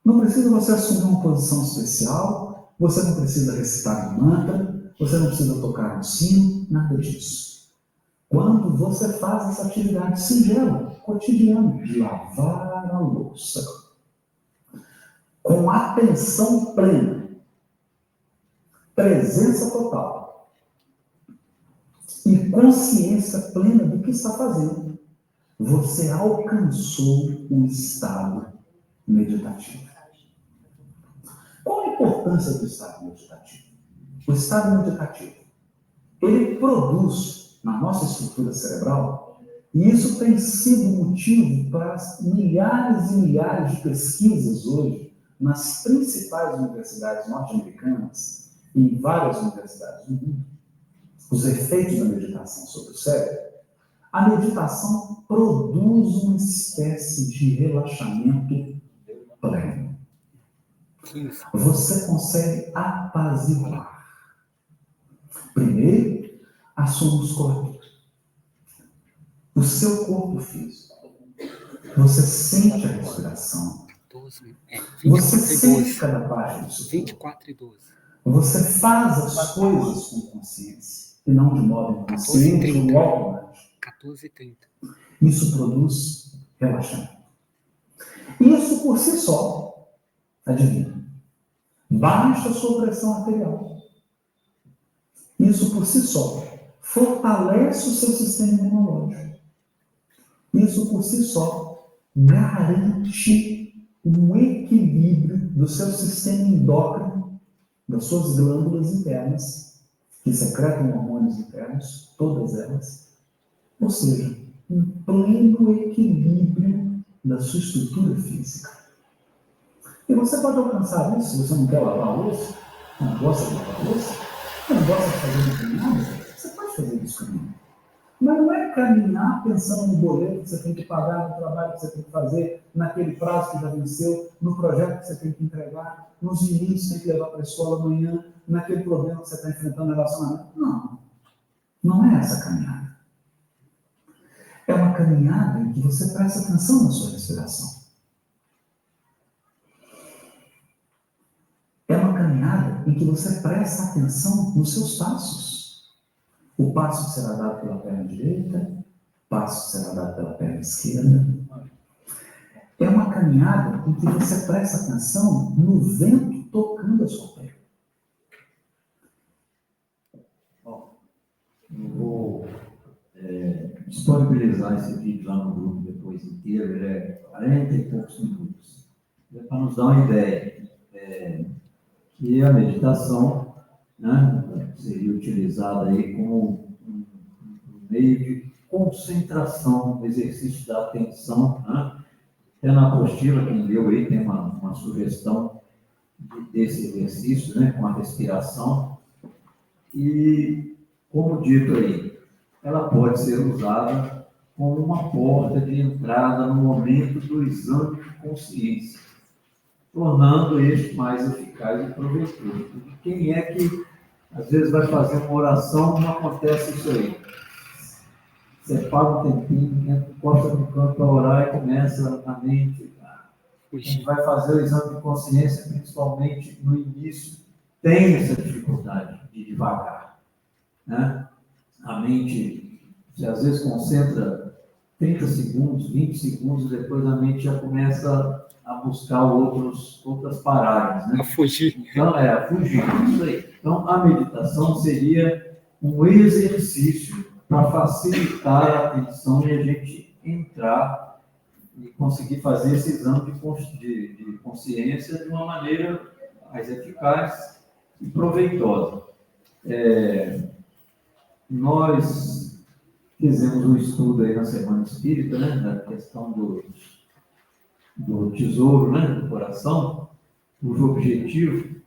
não precisa você assumir uma posição especial, você não precisa recitar um mantra, você não precisa tocar um sino, nada disso. Quando você faz essa atividade singela, cotidiana, de lavar a louça, com atenção plena, presença total e consciência plena do que está fazendo, você alcançou um estado meditativo. Qual a importância do estado meditativo? O estado meditativo, ele produz na nossa estrutura cerebral, e isso tem sido motivo para milhares e milhares de pesquisas hoje nas principais universidades norte-americanas e em várias universidades do mundo, os efeitos da meditação sobre o cérebro. A meditação produz uma espécie de relaxamento pleno. Você consegue apaziguar Primeiro, a sua musculatura. O seu corpo físico. Você sente a respiração. 12, Você sente cada parte do seu corpo. 24 e 12. Você faz as coisas com consciência, e não de modo inconsciente ou automático. 14 e 30. Isso produz relaxamento. Isso por si só, adivinha, baixa a sua pressão arterial. Isso por si só fortalece o seu sistema imunológico. Isso por si só garante um equilíbrio do seu sistema endócrino, das suas glândulas internas, que secretam hormônios internos, todas elas. Ou seja, um pleno equilíbrio da sua estrutura física. E você pode alcançar isso se você não quer lavar a louça, não gosta de lavar a louça, não gosta de fazer uma caminhada, você pode fazer isso caminhando. Mas não é caminhar pensando no boleto que você tem que pagar, no trabalho que você tem que fazer, naquele prazo que já venceu, no projeto que você tem que entregar, nos meninos que você tem que levar para a escola amanhã, naquele problema que você está enfrentando no relacionamento. Não. Não é essa caminhada. É uma caminhada em que você presta atenção na sua respiração. É uma caminhada em que você presta atenção nos seus passos. O passo será dado pela perna direita, o passo será dado pela perna esquerda. É uma caminhada em que você presta atenção no vento tocando a sua pele. Bom, eu vou disponibilizar esse vídeo lá no grupo depois inteiro, ele é 40 e poucos minutos. É para nos dar uma ideia que a meditação, né, seria utilizada aí como um meio de concentração, exercício da atenção, né? Até na apostila, quem leu aí, tem uma sugestão desse exercício, né, com a respiração. E, como dito aí, ela pode ser usada como uma porta de entrada no momento do exame de consciência, tornando este mais eficaz e proveitoso. Quem é que, às vezes, vai fazer uma oração e não acontece isso aí? Você paga um tempinho, encosta no canto para orar e começa a mente. A gente vai fazer o exame de consciência, principalmente no início, tem essa dificuldade de devagar, né? A mente, você às vezes concentra 30 segundos, 20 segundos, e depois a mente já começa a buscar outras paradas, né? A fugir. Então, a fugir, isso aí. Então, a meditação seria um exercício para facilitar a atenção e a gente entrar e conseguir fazer esse exame de consciência de uma maneira mais eficaz e proveitosa. Nós fizemos um estudo aí na Semana Espírita, né, da questão do tesouro, né, do coração, cujo objetivo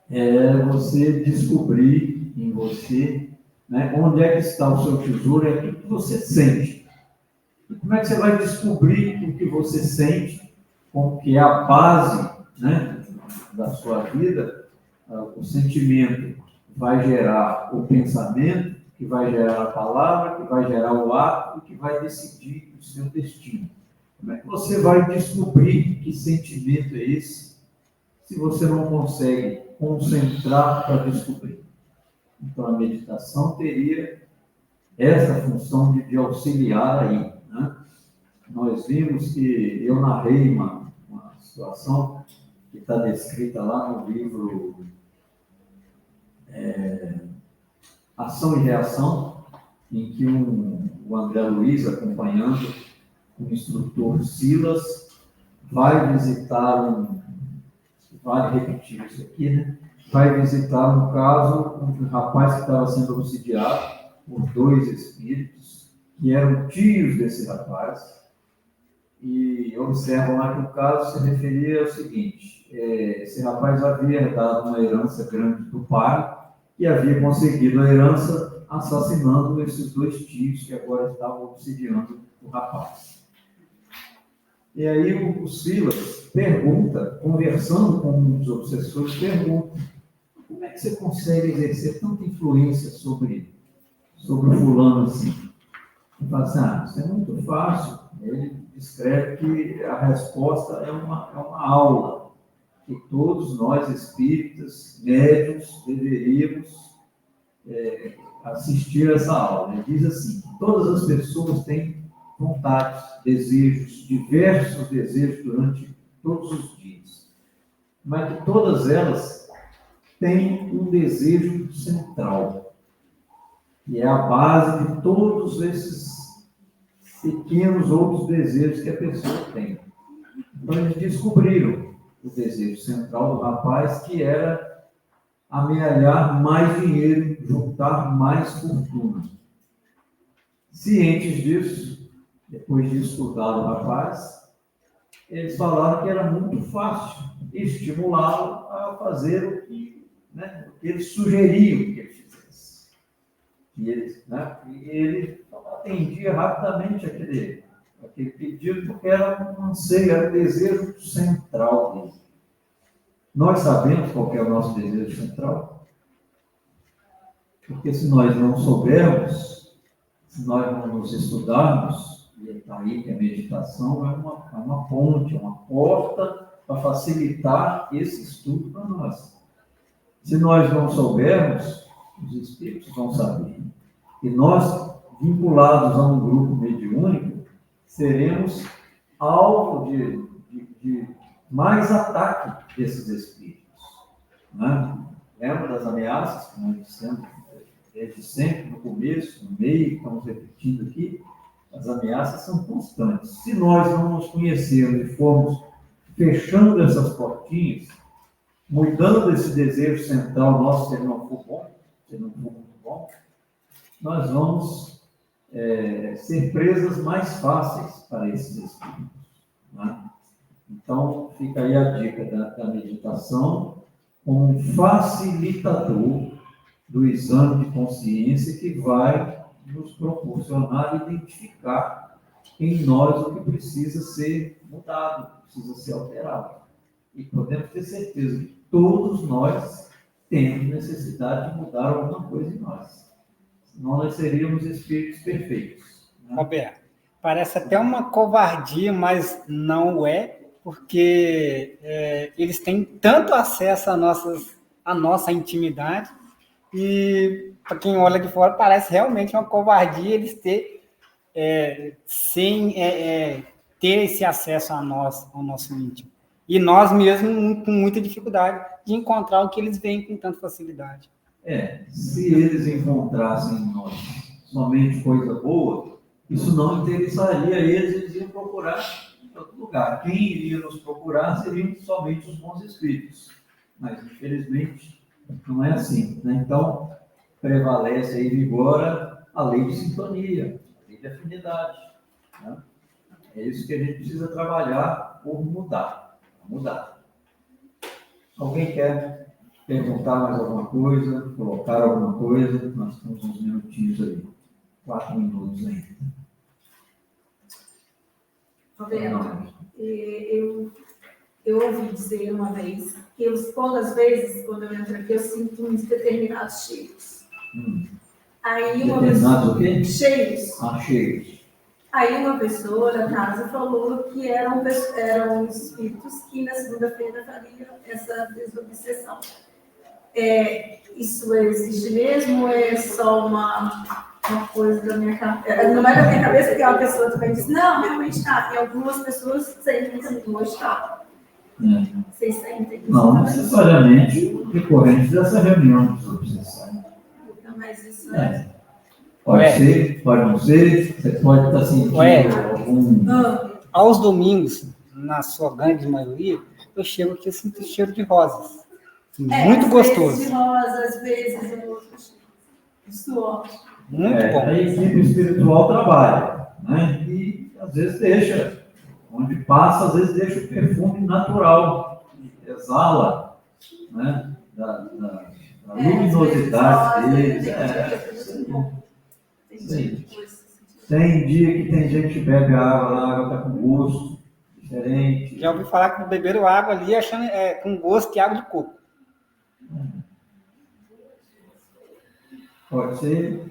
é você descobrir em você, né, onde é que está o seu tesouro, é aquilo que você sente. E como é que você vai descobrir o que você sente, como que é a base, né, da sua vida? O sentimento vai gerar o pensamento, que vai gerar a palavra, que vai gerar o ato, que vai decidir o seu destino. Como é que você vai descobrir que sentimento é esse, se você não consegue concentrar para descobrir? Então, a meditação teria essa função de auxiliar aí, né? Nós vimos que eu narrei uma situação que está descrita lá no livro Ação e Reação, em que o André Luiz, acompanhando o instrutor Silas, vai visitar vale repetir isso aqui, né? Vai visitar, no caso, um rapaz que estava sendo obsidiado por 2 espíritos, que eram tios desse rapaz, e observam lá que o caso se referia ao seguinte: esse rapaz havia herdado uma herança grande do pai, e havia conseguido a herança assassinando esses 2 tios que agora estavam obsidiando o rapaz. E aí o Silas pergunta, conversando com um dos obsessores, pergunta: como é que você consegue exercer tanta influência sobre o fulano assim? Ele fala assim, isso é muito fácil. Ele descreve que a resposta é uma aula que todos nós espíritas, médiuns, deveríamos assistir a essa aula. Ele diz assim, que todas as pessoas têm vontades, desejos, diversos desejos durante todos os dias, mas que todas elas têm um desejo central, que é a base de todos esses pequenos outros desejos que a pessoa tem. Então, eles descobriram o desejo central do rapaz, que era amealhar mais dinheiro, juntar mais fortuna. Cientes disso, depois de estudar o rapaz, eles falaram que era muito fácil estimulá-lo a fazer o que eles sugeriam que ele fizesse. E ele atendia rapidamente aquele pedido, porque era um anseio, era o desejo central dele. Nós sabemos qual é o nosso desejo central? Porque se nós não soubermos, se nós não nos estudarmos, e está aí que a meditação é uma ponte, é uma porta para facilitar esse estudo para nós. Se nós não soubermos, os espíritos vão saber. E nós, vinculados a um grupo mediúnico, seremos alvo de mais ataque desses espíritos. Né? Lembra das ameaças que nós dissemos desde sempre, no começo, no meio, estamos repetindo aqui? As ameaças são constantes. Se nós não nos conhecermos e formos fechando essas portinhas, mudando esse desejo central nosso, se ele não for bom, se ele não for muito bom, nós vamos ser presas mais fáceis para esses espíritos. Né? Então, fica aí a dica da meditação como um facilitador do exame de consciência que vai nos proporcionar identificar em nós o que precisa ser mudado, precisa ser alterado. E podemos ter certeza que todos nós temos necessidade de mudar alguma coisa em nós. Senão nós seríamos espíritos perfeitos. Né? Roberto, parece até uma covardia, mas não é, porque eles têm tanto acesso à nossa intimidade, e para quem olha de fora parece realmente uma covardia eles sem ter esse acesso ao nosso íntimo. E nós mesmos com muita dificuldade de encontrar o que eles veem com tanta facilidade. Se eles encontrassem em nós somente coisa boa, isso não interessaria eles iam procurar em todo lugar. Quem iria nos procurar seriam somente os bons espíritos. Mas, infelizmente, não é assim. Né? Então, prevalece aí, vigora a lei de sintonia, a lei de afinidade. Né? É isso que a gente precisa trabalhar por mudar. Alguém quer perguntar mais alguma coisa, colocar alguma coisa? Nós temos uns minutinhos aí. 4 minutos ainda. Roberto, eu ouvi dizer uma vez que às vezes, quando eu entro aqui, eu sinto uns determinados cheiros. Aí Determinados o quê? Cheiros. Cheiros. Aí uma pessoa da casa falou que eram espíritos que na segunda-feira fariam essa desobsessão. Isso existe mesmo ou é só uma coisa da minha cabeça? Não é da minha cabeça, porque uma pessoa também diz, não, realmente está. E algumas pessoas sentem que hoje está. Vocês sentem? Não necessariamente decorrente dessa reunião de desobsessão. Mas isso Pode ser, pode não ser, você pode estar sentindo algum... Aos domingos, na sua grande maioria, eu chego aqui e sinto cheiro de rosas. Muito gostoso. Às vezes de rosa, às vezes de outros. Suor. Muito bom. A equipe espiritual trabalha, né? E às vezes deixa, onde passa, às vezes deixa o perfume natural, que exala, né? Da luminosidade deles. Sim. Tem dia que tem gente que bebe água, a água está com gosto diferente. Já ouvi falar que beberam água ali achando com gosto de água de coco. Pode ser,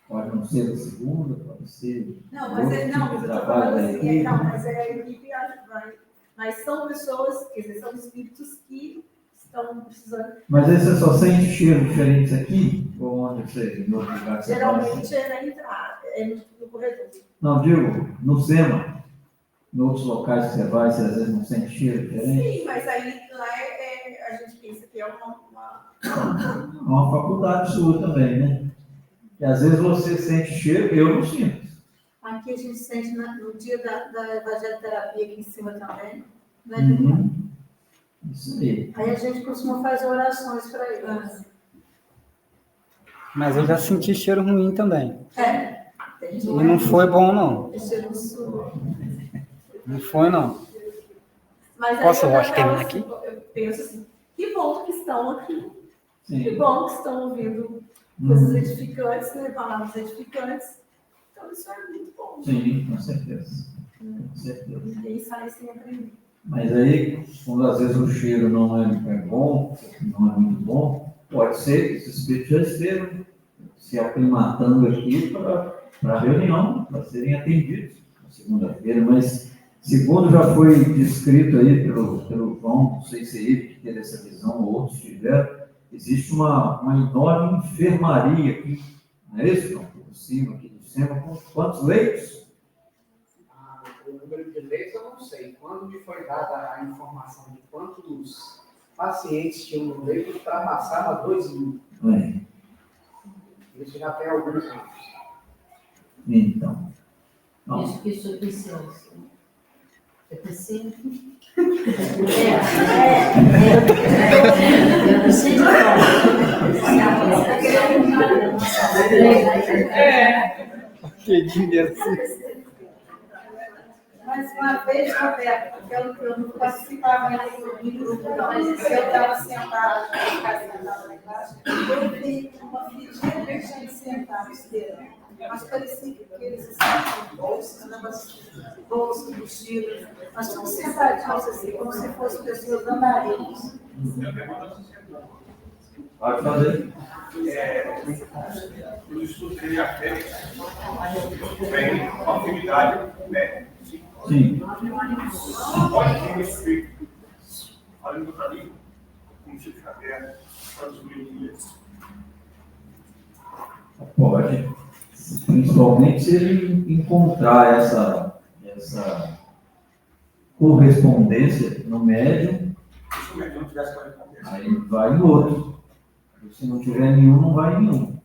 pode não ser da segunda, pode ser. Não, mas eu estou falando assim, mas é a equipe, mas são pessoas, quer dizer, são espíritos que estão precisando. Mas aí você só sente cheiro diferente aqui? Ou onde você, no outro lugar? Geralmente é na entrada, é no corredor. Não, digo, no SEMA, em outros locais que você vai, você às vezes não sente cheiro diferente? Sim, mas aí lá a gente pensa que é uma faculdade sua também, né? E às vezes você sente cheiro, eu não sinto. Aqui a gente sente no dia da evangelioterapia aqui em cima também, né? Uhum. Isso aí. Aí a gente costuma fazer orações para eles. Mas eu já senti cheiro ruim também. Entendi. E não foi bom, não. Cheiro sul. Não foi, não. Mas Posso terminar aqui? Eu penso assim, que bom que estão aqui. Sim. Que bom que estão ouvindo coisas edificantes, né? Palavras edificantes. Então isso é muito bom. Sim, com certeza. Com certeza. Ninguém sai sem aprender. Mas aí, quando às vezes o cheiro não é bom, não é muito bom, pode ser que esses espíritos já estejam se aclimatando aqui para a reunião, para serem atendidos na segunda-feira, mas segundo já foi descrito aí pelo João, não sei se ele que teve essa visão ou outros tiveram, existe uma enorme enfermaria aqui, não é isso, João? Por cima, aqui do cima, com quantos leitos? O número de leitos eu não sei. Quando me foi dada a informação de quantos pacientes tinham no leito, ultrapassava 2.000. Isso já tem alguns anos. Então. Isso é precioso. É preciso. Eu não sei de Que dinheiro assim. Mas uma vez, Roberto, aquela que eu não participava do grupo, mas eu estava sentada lá embaixo, eu vi uma filhinha que tinha sentado esperando. Mas parecia que eles estavam com bolsa, mochila, mas estão sentadinhos assim, como se fossem pessoas andarilhas. Pode fazer. O estudo dele a fé vem com a atividade médica. Sim. Pode ter um espírito falando outra língua, como se Xavier, traduzir isso. Pode. Principalmente se ele encontrar essa correspondência no médium, aí vai no outro. Se não tiver nenhum, não vai nenhum.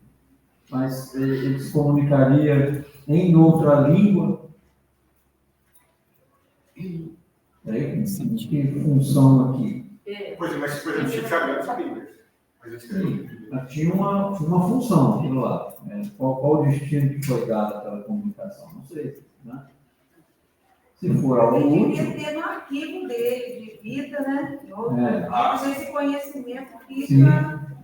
Mas ele se comunicaria em outra língua. Que função aqui? Pois é, mas por exemplo, Chico Xavier não sabia. Mas tinha uma função aquilo lá. Qual o destino que foi dado àquela comunicação? Não sei. Né? Se for algo útil. Ele devia ter no arquivo dele, de vida, né? Esse conhecimento fica. Sim,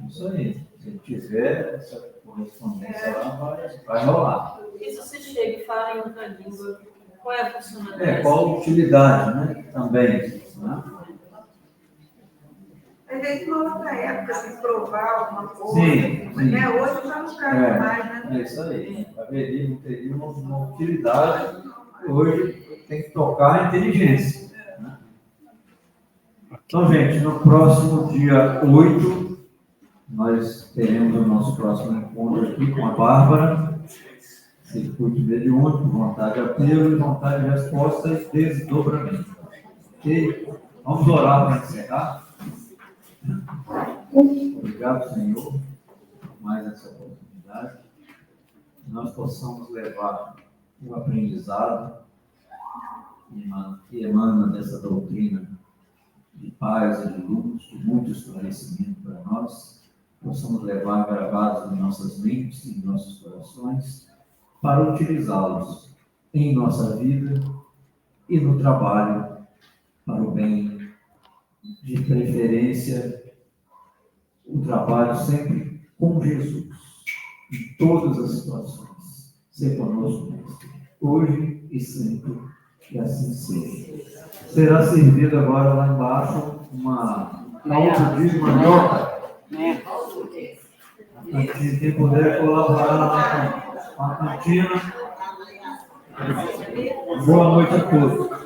isso aí. Se tiver essa correspondência lá, vai rolar. E se você chega e fala em outra língua, qual é a funcionalidade? Qual a utilidade, né? Também. Né? Mas aí uma outra época, se provar alguma coisa. Sim. Né? Hoje já não cabe mais, né? É isso aí. Haveria, não teria uma utilidade. Hoje tem que tocar a inteligência. Né? Então, gente, no próximo dia 8, nós teremos o nosso próximo encontro aqui com a Bárbara. Circuito mediúnico, vontade de apelo, vontade de resposta e desdobramento. Ok? Vamos orar para encerrar. Obrigado, Senhor, por mais essa oportunidade. Que nós possamos levar o aprendizado que emana dessa doutrina de paz e de luz, de muito esclarecimento para nós, possamos levar gravados em nossas mentes e em nossos corações, para utilizá-los em nossa vida e no trabalho, para o bem, de preferência, o trabalho sempre com Jesus, em todas as situações. Ser conosco, mestre, hoje e sempre, que assim seja. Será servido agora lá embaixo uma calça de manioca. Quem puder colaborar lá com a cantina. Boa noite a todos.